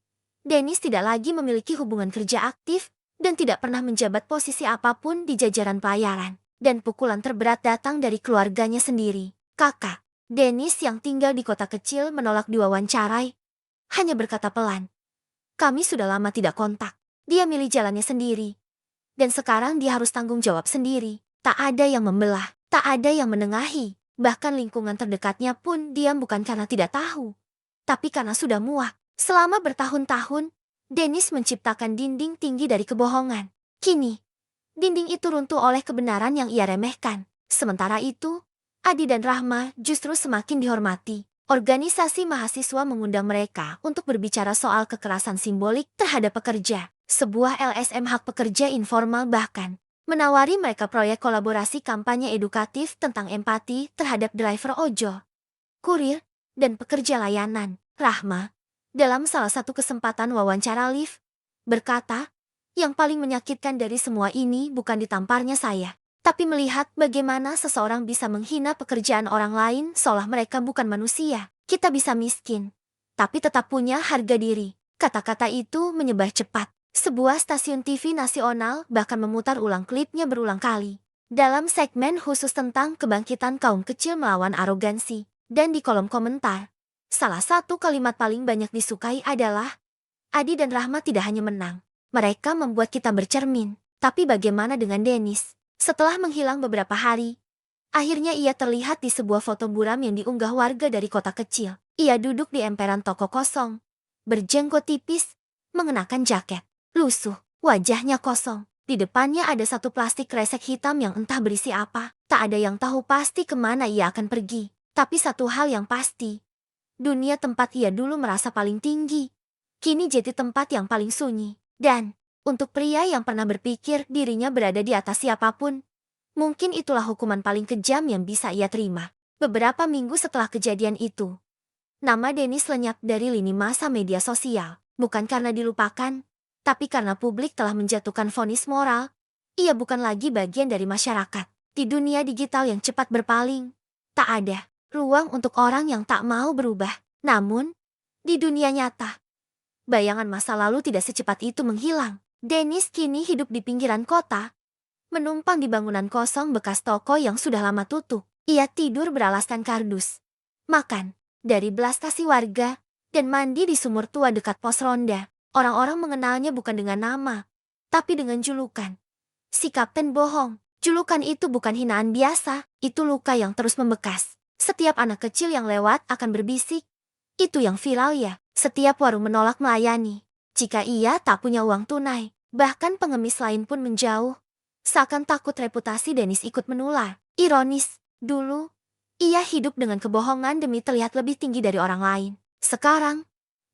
Dennis tidak lagi memiliki hubungan kerja aktif dan tidak pernah menjabat posisi apapun di jajaran pelayaran. Dan pukulan terberat datang dari keluarganya sendiri. Kakak Dennis yang tinggal di kota kecil menolak diwawancarai. Hanya berkata pelan, "Kami sudah lama tidak kontak." Dia milih jalannya sendiri. Dan sekarang dia harus tanggung jawab sendiri. Tak ada yang membelah, tak ada yang menengahi. Bahkan lingkungan terdekatnya pun diam bukan karena tidak tahu, tapi karena sudah muak. Selama bertahun-tahun, Dennis menciptakan dinding tinggi dari kebohongan. Kini, dinding itu runtuh oleh kebenaran yang ia remehkan. Sementara itu, Adi dan Rahma justru semakin dihormati. Organisasi mahasiswa mengundang mereka untuk berbicara soal kekerasan simbolik terhadap pekerja. Sebuah LSM hak pekerja informal bahkan menawari mereka proyek kolaborasi kampanye edukatif tentang empati terhadap driver ojol, kurir, dan pekerja layanan. Rahma, dalam salah satu kesempatan wawancara live, berkata, "Yang paling menyakitkan dari semua ini bukan ditamparnya saya, tapi melihat bagaimana seseorang bisa menghina pekerjaan orang lain seolah mereka bukan manusia. Kita bisa miskin, tapi tetap punya harga diri." Kata-kata itu menyebar cepat. Sebuah stasiun TV nasional bahkan memutar ulang klipnya berulang kali. Dalam segmen khusus tentang kebangkitan kaum kecil melawan arogansi. Dan di kolom komentar, salah satu kalimat paling banyak disukai adalah, "Adi dan Rahma tidak hanya menang. Mereka membuat kita bercermin." Tapi bagaimana dengan Dennis? Setelah menghilang beberapa hari, akhirnya ia terlihat di sebuah foto buram yang diunggah warga dari kota kecil. Ia duduk di emperan toko kosong, berjenggot tipis, mengenakan jaket lusuh, wajahnya kosong. Di depannya ada satu plastik kresek hitam yang entah berisi apa. Tak ada yang tahu pasti kemana ia akan pergi. Tapi satu hal yang pasti, dunia tempat ia dulu merasa paling tinggi, kini jadi tempat yang paling sunyi. Dan, untuk pria yang pernah berpikir dirinya berada di atas siapapun, mungkin itulah hukuman paling kejam yang bisa ia terima. Beberapa minggu setelah kejadian itu, nama Dennis lenyap dari lini masa media sosial. Bukan karena dilupakan, tapi karena publik telah menjatuhkan vonis moral. Ia bukan lagi bagian dari masyarakat. Di dunia digital yang cepat berpaling, tak ada ruang untuk orang yang tak mau berubah. Namun, di dunia nyata, bayangan masa lalu tidak secepat itu menghilang. Dennis kini hidup di pinggiran kota, menumpang di bangunan kosong bekas toko yang sudah lama tutup. Ia tidur beralaskan kardus, makan dari belas kasih warga, dan mandi di sumur tua dekat pos ronda. Orang-orang mengenalnya bukan dengan nama, tapi dengan julukan. Si Kapten bohong. Julukan itu bukan hinaan biasa, itu luka yang terus membekas. Setiap anak kecil yang lewat akan berbisik. Itu yang viral ya. Setiap warung menolak melayani jika ia tak punya uang tunai. Bahkan pengemis lain pun menjauh. Seakan takut reputasi Dennis ikut menular. Ironis, dulu ia hidup dengan kebohongan demi terlihat lebih tinggi dari orang lain. Sekarang,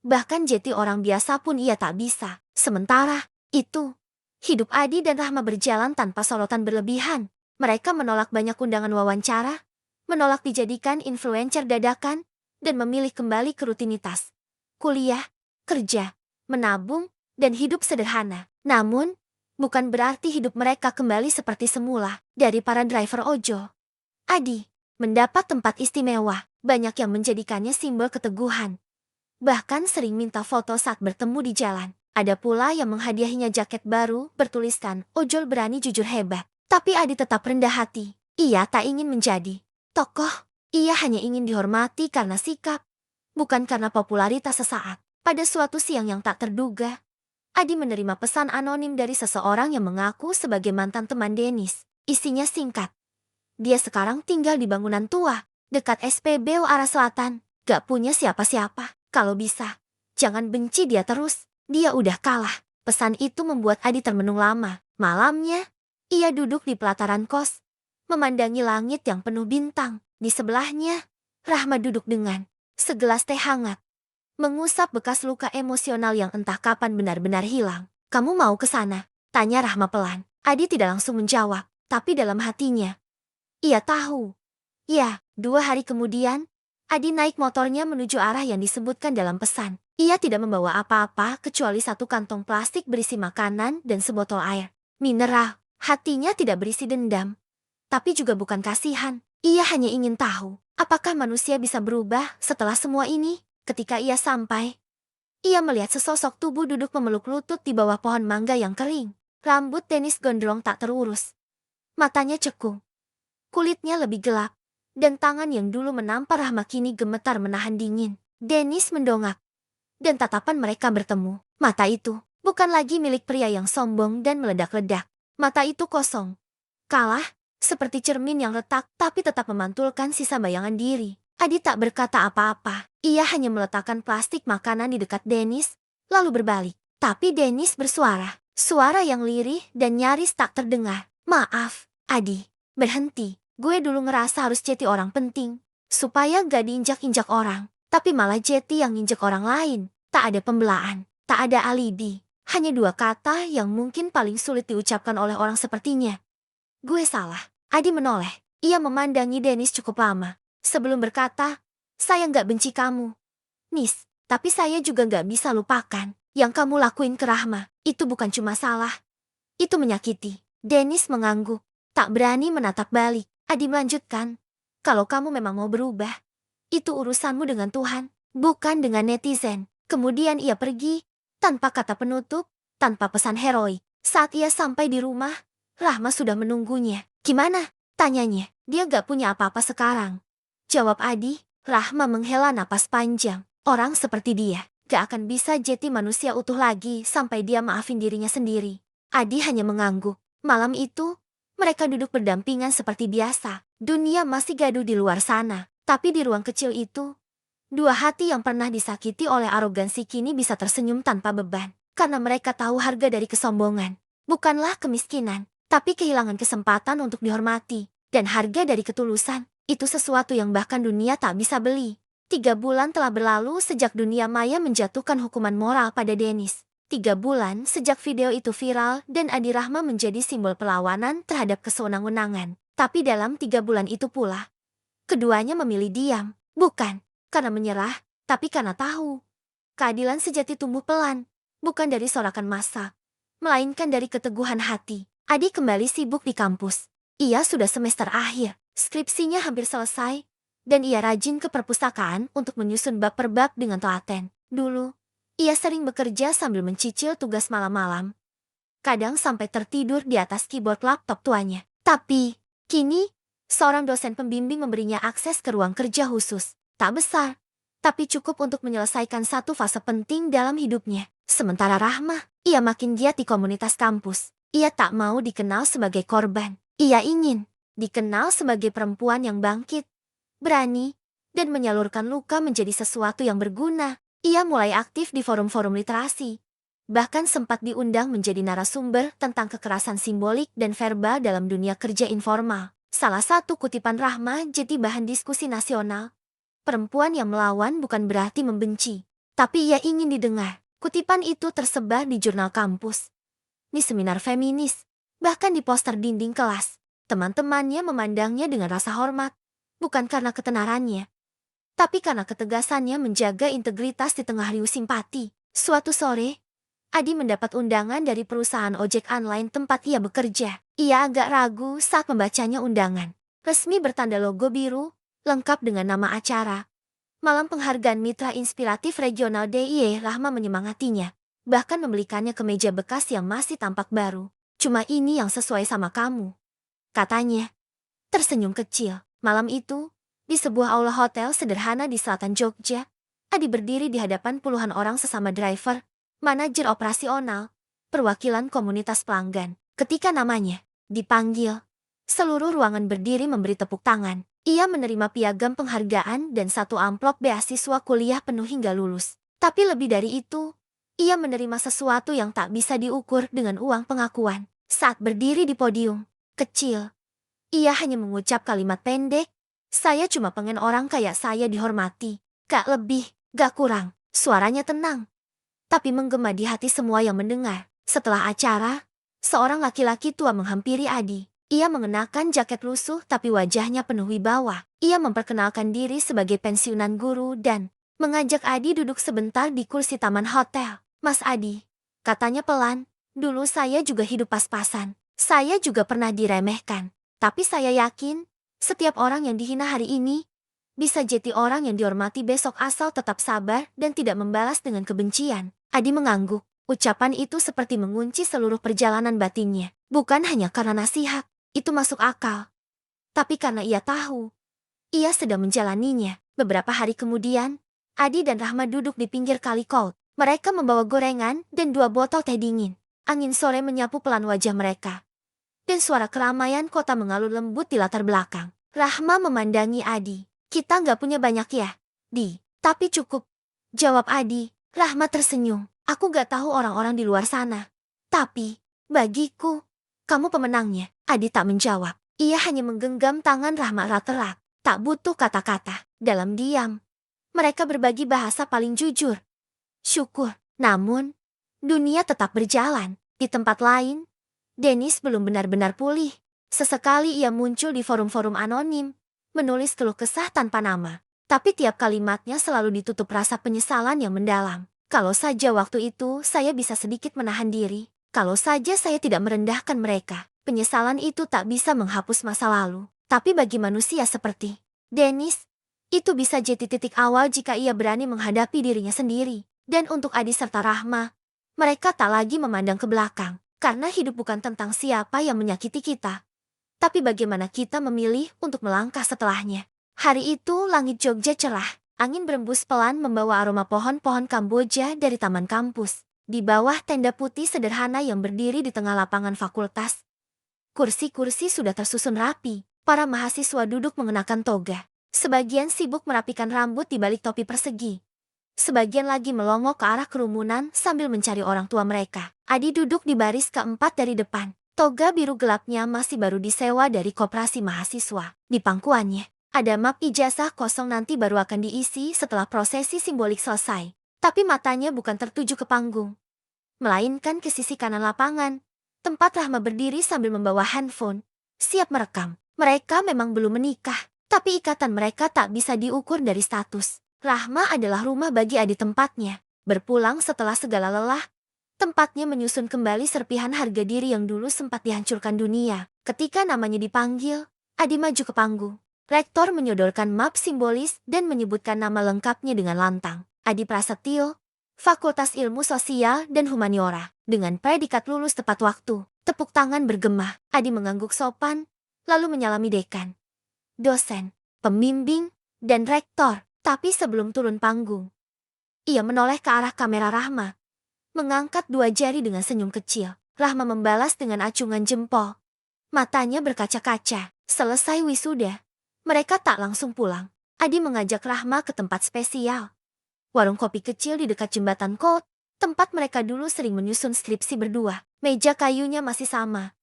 bahkan jadi orang biasa pun ia tak bisa. Sementara itu, hidup Adi dan Rahma berjalan tanpa sorotan berlebihan. Mereka menolak banyak undangan wawancara, menolak dijadikan influencer dadakan, dan memilih kembali ke rutinitas. Kuliah, kerja, menabung, dan hidup sederhana. Namun, bukan berarti hidup mereka kembali seperti semula. Dari para driver ojol, Adi mendapat tempat istimewa. Banyak yang menjadikannya simbol keteguhan. Bahkan sering minta foto saat bertemu di jalan. Ada pula yang menghadiahinya jaket baru bertuliskan, "Ojol berani jujur hebat." Tapi Adi tetap rendah hati. Ia tak ingin menjadi tokoh. Ia hanya ingin dihormati karena sikap, bukan karena popularitas sesaat. Pada suatu siang yang tak terduga, Adi menerima pesan anonim dari seseorang yang mengaku sebagai mantan teman Dennis. Isinya singkat. Dia sekarang tinggal di bangunan tua, dekat SPBU arah selatan. Gak punya siapa-siapa. Kalau bisa, jangan benci dia terus. Dia udah kalah. Pesan itu membuat Adi termenung lama. Malamnya, ia duduk di pelataran kos, memandangi langit yang penuh bintang. Di sebelahnya, Rahma duduk dengan segelas teh hangat, mengusap bekas luka emosional yang entah kapan benar-benar hilang. "Kamu mau ke sana?" tanya Rahma pelan. Adi tidak langsung menjawab, tapi dalam hatinya, ia tahu. Ya, 2 hari kemudian, Adi naik motornya menuju arah yang disebutkan dalam pesan. Ia tidak membawa apa-apa kecuali satu kantong plastik berisi makanan dan sebotol air mineral. Hatinya tidak berisi dendam, tapi juga bukan kasihan. Ia hanya ingin tahu, apakah manusia bisa berubah setelah semua ini? Ketika ia sampai, ia melihat sesosok tubuh duduk memeluk lutut di bawah pohon mangga yang kering. Rambut Dennis gondrong tak terurus. Matanya cekung. Kulitnya lebih gelap, dan tangan yang dulu menampar Rahma kini gemetar menahan dingin. Dennis mendongak, dan tatapan mereka bertemu. Mata itu bukan lagi milik pria yang sombong dan meledak-ledak. Mata itu kosong, kalah, seperti cermin yang retak tapi tetap memantulkan sisa bayangan diri. Adi tak berkata apa-apa. Ia hanya meletakkan plastik makanan di dekat Dennis, lalu berbalik. Tapi Dennis bersuara, suara yang lirih dan nyaris tak terdengar. "Maaf, Adi, berhenti. Gue dulu ngerasa harus jadi orang penting, supaya gak diinjak-injak orang. Tapi malah jadi yang injak orang lain. Tak ada pembelaan, tak ada alibi. Hanya 2 kata yang mungkin paling sulit diucapkan oleh orang sepertinya. Gue salah." Adi menoleh. Ia memandangi Dennis cukup lama sebelum berkata, "Saya gak benci kamu, Nis. Tapi saya juga gak bisa lupakan. Yang kamu lakuin ke Rahma, itu bukan cuma salah. Itu menyakiti." Dennis mengangguk, tak berani menatap balik. Adi melanjutkan, "Kalau kamu memang mau berubah, itu urusanmu dengan Tuhan, bukan dengan netizen." Kemudian ia pergi, tanpa kata penutup, tanpa pesan heroik. Saat ia sampai di rumah, Rahma sudah menunggunya. "Gimana?" tanyanya. "Dia gak punya apa-apa sekarang," jawab Adi. Rahma menghela napas panjang. Orang seperti dia gak akan bisa jadi manusia utuh lagi sampai dia maafin dirinya sendiri. Adi hanya mengangguk. Malam itu, mereka duduk berdampingan seperti biasa. Dunia masih gaduh di luar sana. Tapi di ruang kecil itu, 2 hati yang pernah disakiti oleh arogansi kini bisa tersenyum tanpa beban. Karena mereka tahu harga dari kesombongan bukanlah kemiskinan, tapi kehilangan kesempatan untuk dihormati. Dan harga dari ketulusan, itu sesuatu yang bahkan dunia tak bisa beli. 3 bulan telah berlalu sejak dunia maya menjatuhkan hukuman moral pada Dennis. 3 bulan sejak video itu viral dan Adi Rahma menjadi simbol perlawanan terhadap kesewenang-wenangan. Tapi dalam 3 bulan itu pula, keduanya memilih diam. Bukan karena menyerah, tapi karena tahu. Keadilan sejati tumbuh pelan, bukan dari sorakan massa, melainkan dari keteguhan hati. Adi kembali sibuk di kampus. Ia sudah semester akhir, skripsinya hampir selesai, dan ia rajin ke perpustakaan untuk menyusun bab per bab dengan telaten. Dulu, ia sering bekerja sambil mencicil tugas malam-malam. Kadang sampai tertidur di atas keyboard laptop tuanya. Tapi, kini, seorang dosen pembimbing memberinya akses ke ruang kerja khusus. Tak besar, tapi cukup untuk menyelesaikan satu fase penting dalam hidupnya. Sementara Rahma, ia makin giat di komunitas kampus. Ia tak mau dikenal sebagai korban. Ia ingin dikenal sebagai perempuan yang bangkit, berani, dan menyalurkan luka menjadi sesuatu yang berguna. Ia mulai aktif di forum-forum literasi. Bahkan sempat diundang menjadi narasumber tentang kekerasan simbolik dan verbal dalam dunia kerja informal. Salah satu kutipan Rahma jadi bahan diskusi nasional. Perempuan yang melawan bukan berarti membenci, tapi ia ingin didengar. Kutipan itu tersebar di jurnal kampus, di seminar feminis, bahkan di poster dinding kelas. Teman-temannya memandangnya dengan rasa hormat, bukan karena ketenarannya, tapi karena ketegasannya menjaga integritas di tengah riuh simpati. Suatu sore, Adi mendapat undangan dari perusahaan ojek online tempat ia bekerja. Ia agak ragu saat membacanya undangan. Resmi bertanda logo biru, lengkap dengan nama acara. Malam penghargaan Mitra Inspiratif Regional DIY. Rahma menyemangatinya, bahkan membelikannya kemeja bekas yang masih tampak baru. Cuma ini yang sesuai sama kamu, katanya. Tersenyum kecil. Malam itu, di sebuah aula hotel sederhana di selatan Jogja, Adi berdiri di hadapan puluhan orang sesama driver, manajer operasional, perwakilan komunitas pelanggan. Ketika namanya dipanggil, seluruh ruangan berdiri memberi tepuk tangan. Ia menerima piagam penghargaan dan satu amplop beasiswa kuliah penuh hingga lulus. Tapi lebih dari itu, ia menerima sesuatu yang tak bisa diukur dengan uang pengakuan. Saat berdiri di podium kecil, ia hanya mengucap kalimat pendek, "Saya cuma pengen orang kayak saya dihormati. Gak lebih, gak kurang." Suaranya tenang, tapi menggema di hati semua yang mendengar. Setelah acara, seorang laki-laki tua menghampiri Adi. Ia mengenakan jaket lusuh tapi wajahnya penuh wibawa. Ia memperkenalkan diri sebagai pensiunan guru dan mengajak Adi duduk sebentar di kursi taman hotel. "Mas Adi," katanya pelan, "dulu saya juga hidup pas-pasan. Saya juga pernah diremehkan. Tapi saya yakin, setiap orang yang dihina hari ini bisa jadi orang yang dihormati besok asal tetap sabar dan tidak membalas dengan kebencian." Adi mengangguk. Ucapan itu seperti mengunci seluruh perjalanan batinnya. Bukan hanya karena nasihat itu masuk akal, tapi karena ia tahu ia sedang menjalaninya. Beberapa hari kemudian, Adi dan Rahma duduk di pinggir kali Kout. Mereka membawa gorengan dan 2 botol teh dingin. Angin sore menyapu pelan wajah mereka, dan suara keramaian kota mengalun lembut di latar belakang. Rahma memandangi Adi. "Kita nggak punya banyak ya, Di, tapi cukup," jawab Adi. Rahma tersenyum. "Aku nggak tahu orang-orang di luar sana, tapi bagiku, kamu pemenangnya." Adi tak menjawab. Ia hanya menggenggam tangan Rahma erat-erat. Tak butuh kata-kata. Dalam diam, mereka berbagi bahasa paling jujur. Syukur. Namun, dunia tetap berjalan. Di tempat lain, Dennis belum benar-benar pulih. Sesekali ia muncul di forum-forum anonim, menulis keluh kesah tanpa nama. Tapi tiap kalimatnya selalu ditutup rasa penyesalan yang mendalam. "Kalau saja waktu itu saya bisa sedikit menahan diri. Kalau saja saya tidak merendahkan mereka." Penyesalan itu tak bisa menghapus masa lalu. Tapi bagi manusia seperti Dennis, itu bisa jadi titik awal jika ia berani menghadapi dirinya sendiri. Dan untuk Adi serta Rahma, mereka tak lagi memandang ke belakang. Karena hidup bukan tentang siapa yang menyakiti kita, tapi bagaimana kita memilih untuk melangkah setelahnya. Hari itu langit Jogja cerah. Angin berembus pelan membawa aroma pohon-pohon Kamboja dari taman kampus. Di bawah tenda putih sederhana yang berdiri di tengah lapangan fakultas, kursi-kursi sudah tersusun rapi. Para mahasiswa duduk mengenakan toga. Sebagian sibuk merapikan rambut di balik topi persegi. Sebagian lagi melongo ke arah kerumunan sambil mencari orang tua mereka. Adi duduk di baris keempat dari depan. Toga biru gelapnya masih baru disewa dari koperasi mahasiswa. Di pangkuannya, ada map ijazah kosong nanti baru akan diisi setelah prosesi simbolik selesai. Tapi matanya bukan tertuju ke panggung, melainkan ke sisi kanan lapangan, tempat Rahma berdiri sambil membawa handphone, siap merekam. Mereka memang belum menikah, tapi ikatan mereka tak bisa diukur dari status. Rahma adalah rumah bagi Adi tempatnya. Berpulang setelah segala lelah, tempatnya menyusun kembali serpihan harga diri yang dulu sempat dihancurkan dunia. Ketika namanya dipanggil, Adi maju ke panggung. Rektor menyodorkan map simbolis dan menyebutkan nama lengkapnya dengan lantang. Adi Prasetyo, Fakultas Ilmu Sosial dan Humaniora. Dengan predikat lulus tepat waktu, tepuk tangan bergema. Adi mengangguk sopan, lalu menyalami dekan, dosen, pembimbing, dan rektor. Tapi sebelum turun panggung, ia menoleh ke arah kamera Rahma, mengangkat 2 jari dengan senyum kecil. Rahma membalas dengan acungan jempol. Matanya berkaca-kaca. Selesai wisuda, mereka tak langsung pulang. Adi mengajak Rahma ke tempat spesial. Warung kopi kecil di dekat jembatan Kot, tempat mereka dulu sering menyusun skripsi berdua. Meja kayunya masih sama.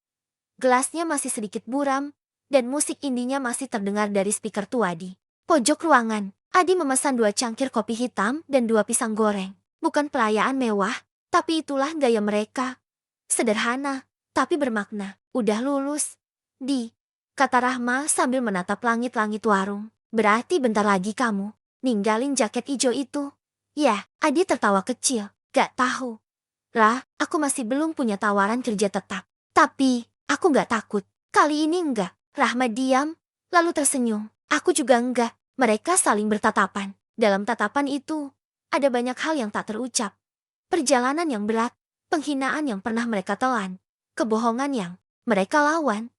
Gelasnya masih sedikit buram, dan musik indinya masih terdengar dari speaker tua di pojok ruangan. Adi memesan 2 cangkir kopi hitam dan 2 pisang goreng. Bukan perayaan mewah, tapi itulah gaya mereka. Sederhana, tapi bermakna. Udah lulus, Di, kata Rahma sambil menatap langit-langit warung. Berarti bentar lagi kamu ninggalin jaket hijau itu. Ya, Adi tertawa kecil. Gak tahu. Rah, aku masih belum punya tawaran kerja tetap. Tapi, aku gak takut. Kali ini enggak. Rahma diam, lalu tersenyum. Aku juga enggak. Mereka saling bertatapan. Dalam tatapan itu, ada banyak hal yang tak terucap. Perjalanan yang berat, penghinaan yang pernah mereka telan, kebohongan yang mereka lawan,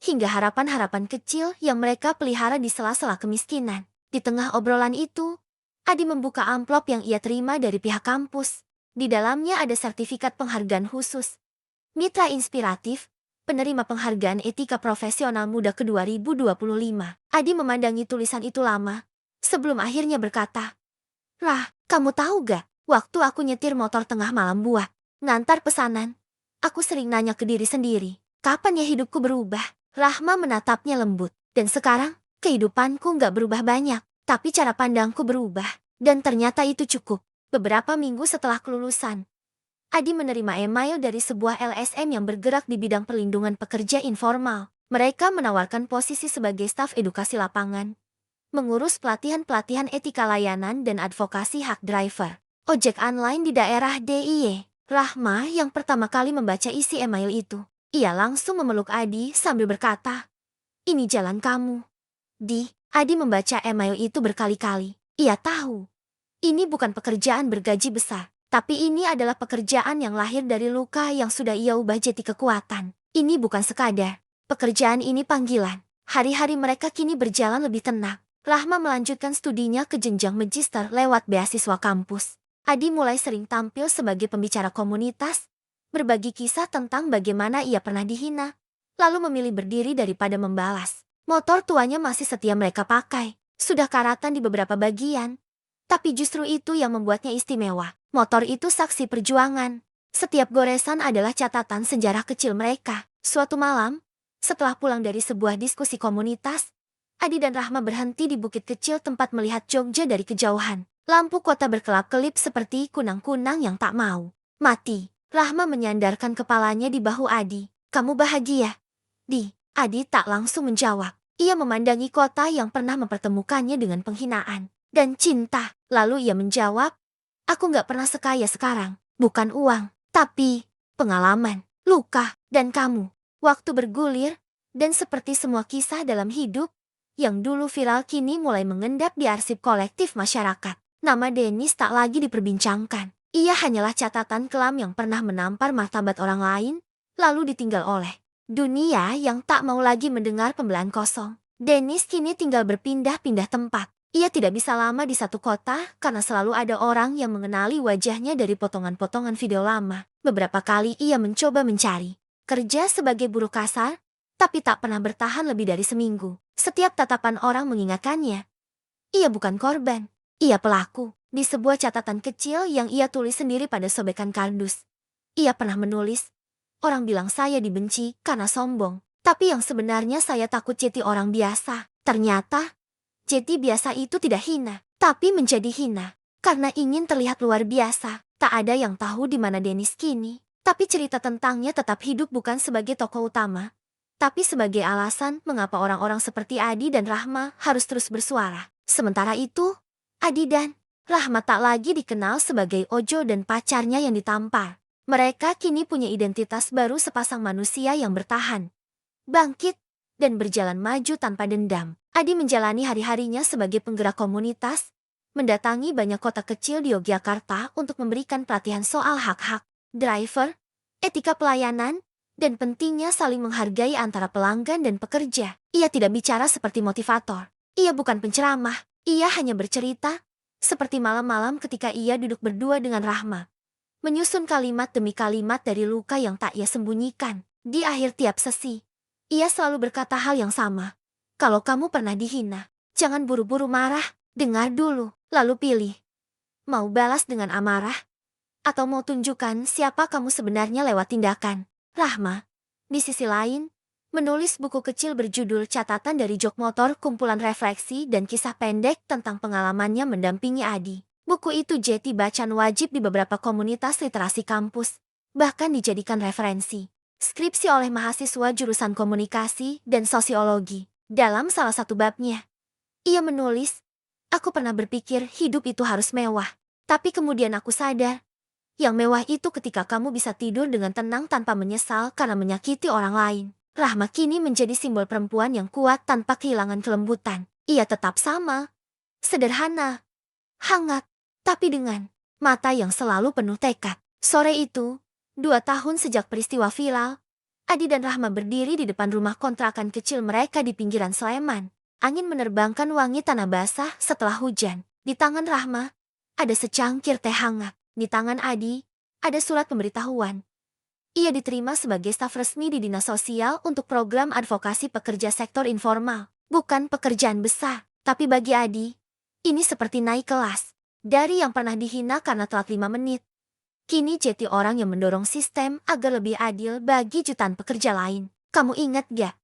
hingga harapan-harapan kecil yang mereka pelihara di sela-sela kemiskinan. Di tengah obrolan itu, Adi membuka amplop yang ia terima dari pihak kampus. Di dalamnya ada sertifikat penghargaan khusus. Mitra Inspiratif, penerima penghargaan etika profesional muda ke-2025. Adi memandangi tulisan itu lama, sebelum akhirnya berkata, Rah, kamu tahu gak, waktu aku nyetir motor tengah malam buat ngantar pesanan, aku sering nanya ke diri sendiri, kapan ya hidupku berubah? Rahma menatapnya lembut. Dan sekarang, kehidupanku gak berubah banyak, tapi cara pandangku berubah. Dan ternyata itu cukup. Beberapa minggu setelah kelulusan, Adi menerima email dari sebuah LSM yang bergerak di bidang perlindungan pekerja informal. Mereka menawarkan posisi sebagai staf edukasi lapangan, mengurus pelatihan-pelatihan etika layanan dan advokasi hak driver ojek online di daerah DIY. Rahma yang pertama kali membaca isi email itu, ia langsung memeluk Adi sambil berkata, ini jalan kamu. Adi membaca email itu berkali-kali. Ia tahu, ini bukan pekerjaan bergaji besar, tapi ini adalah pekerjaan yang lahir dari luka yang sudah ia ubah jadi kekuatan. Ini bukan sekadar pekerjaan, ini panggilan. Hari-hari mereka kini berjalan lebih tenang. Rahma melanjutkan studinya ke jenjang magister lewat beasiswa kampus. Adi mulai sering tampil sebagai pembicara komunitas, berbagi kisah tentang bagaimana ia pernah dihina, lalu memilih berdiri daripada membalas. Motor tuanya masih setia mereka pakai, sudah karatan di beberapa bagian, tapi justru itu yang membuatnya istimewa. Motor itu saksi perjuangan. Setiap goresan adalah catatan sejarah kecil mereka. Suatu malam, setelah pulang dari sebuah diskusi komunitas, Adi dan Rahma berhenti di bukit kecil tempat melihat Jogja dari kejauhan. Lampu kota berkelap-kelip seperti kunang-kunang yang tak mau mati. Rahma menyandarkan kepalanya di bahu Adi. Kamu bahagia? Adi tak langsung menjawab. Ia memandangi kota yang pernah mempertemukannya dengan penghinaan dan cinta. Lalu ia menjawab, aku gak pernah sekaya sekarang. Bukan uang, tapi pengalaman, luka, dan kamu. Waktu bergulir, dan seperti semua kisah dalam hidup, yang dulu viral kini mulai mengendap di arsip kolektif masyarakat. Nama Dennis tak lagi diperbincangkan. Ia hanyalah catatan kelam yang pernah menampar martabat orang lain, lalu ditinggal oleh dunia yang tak mau lagi mendengar pembelahan kosong. Dennis kini tinggal berpindah-pindah tempat. Ia tidak bisa lama di satu kota karena selalu ada orang yang mengenali wajahnya dari potongan-potongan video lama. Beberapa kali ia mencoba mencari kerja sebagai buruh kasar, tapi tak pernah bertahan lebih dari seminggu. Setiap tatapan orang mengingatkannya, ia bukan korban, ia pelaku. Di sebuah catatan kecil yang ia tulis sendiri pada sobekan kardus, ia pernah menulis, orang bilang saya dibenci karena sombong, tapi yang sebenarnya saya takut jadi orang biasa. Ternyata, jadi biasa itu tidak hina, tapi menjadi hina. Karena ingin terlihat luar biasa, tak ada yang tahu di mana Dennis kini. Tapi cerita tentangnya tetap hidup bukan sebagai tokoh utama, tapi sebagai alasan mengapa orang-orang seperti Adi dan Rahma harus terus bersuara. Sementara itu, Adi dan Rahma tak lagi dikenal sebagai Ojo dan pacarnya yang ditampar. Mereka kini punya identitas baru, sepasang manusia yang bertahan, bangkit, dan berjalan maju tanpa dendam. Adi menjalani hari-harinya sebagai penggerak komunitas, mendatangi banyak kota kecil di Yogyakarta untuk memberikan pelatihan soal hak-hak driver, etika pelayanan, dan pentingnya saling menghargai antara pelanggan dan pekerja. Ia tidak bicara seperti motivator. Ia bukan penceramah. Ia hanya bercerita, seperti malam-malam ketika ia duduk berdua dengan Rahma. Menyusun kalimat demi kalimat dari luka yang tak ia sembunyikan. Di akhir tiap sesi, ia selalu berkata hal yang sama. Kalau kamu pernah dihina, jangan buru-buru marah, dengar dulu, lalu pilih. Mau balas dengan amarah? Atau mau tunjukkan siapa kamu sebenarnya lewat tindakan? Rahma, di sisi lain, menulis buku kecil berjudul Catatan dari Jok Motor, kumpulan refleksi dan kisah pendek tentang pengalamannya mendampingi Adi. Buku itu jadi bacaan wajib di beberapa komunitas literasi kampus, bahkan dijadikan referensi skripsi oleh mahasiswa jurusan komunikasi dan sosiologi. Dalam salah satu babnya, ia menulis, aku pernah berpikir hidup itu harus mewah, tapi kemudian aku sadar, yang mewah itu ketika kamu bisa tidur dengan tenang tanpa menyesal karena menyakiti orang lain. Rahma kini menjadi simbol perempuan yang kuat tanpa kehilangan kelembutan. Ia tetap sama, sederhana, hangat, tapi dengan mata yang selalu penuh tekad. Sore itu, 2 tahun sejak peristiwa viral, Adi dan Rahma berdiri di depan rumah kontrakan kecil mereka di pinggiran Sleman. Angin menerbangkan wangi tanah basah setelah hujan. Di tangan Rahma, ada secangkir teh hangat. Di tangan Adi, ada surat pemberitahuan. Ia diterima sebagai staf resmi di Dinas Sosial untuk program advokasi pekerja sektor informal. Bukan pekerjaan besar, tapi bagi Adi, ini seperti naik kelas. Dari yang pernah dihina karena telat 5 menit, kini jadi orang yang mendorong sistem agar lebih adil bagi jutaan pekerja lain. Kamu ingat gak?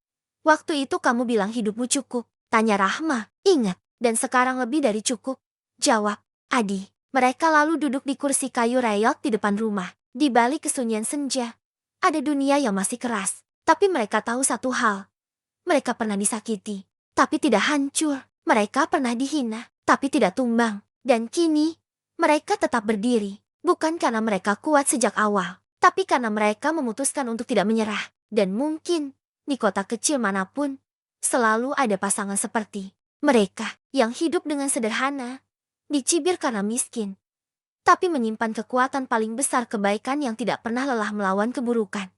Waktu itu kamu bilang hidupmu cukup. Tanya Rahma. Ingat, dan sekarang lebih dari cukup. Jawab Adi. Mereka lalu duduk di kursi kayu reyot di depan rumah. Di balik kesunyian senja, ada dunia yang masih keras. Tapi mereka tahu satu hal. Mereka pernah disakiti, tapi tidak hancur. Mereka pernah dihina, tapi tidak tumbang. Dan kini, mereka tetap berdiri. Bukan karena mereka kuat sejak awal, tapi karena mereka memutuskan untuk tidak menyerah. Dan mungkin, di kota kecil manapun, selalu ada pasangan seperti mereka yang hidup dengan sederhana, dicibir karena miskin, tapi menyimpan kekuatan paling besar, kebaikan yang tidak pernah lelah melawan keburukan.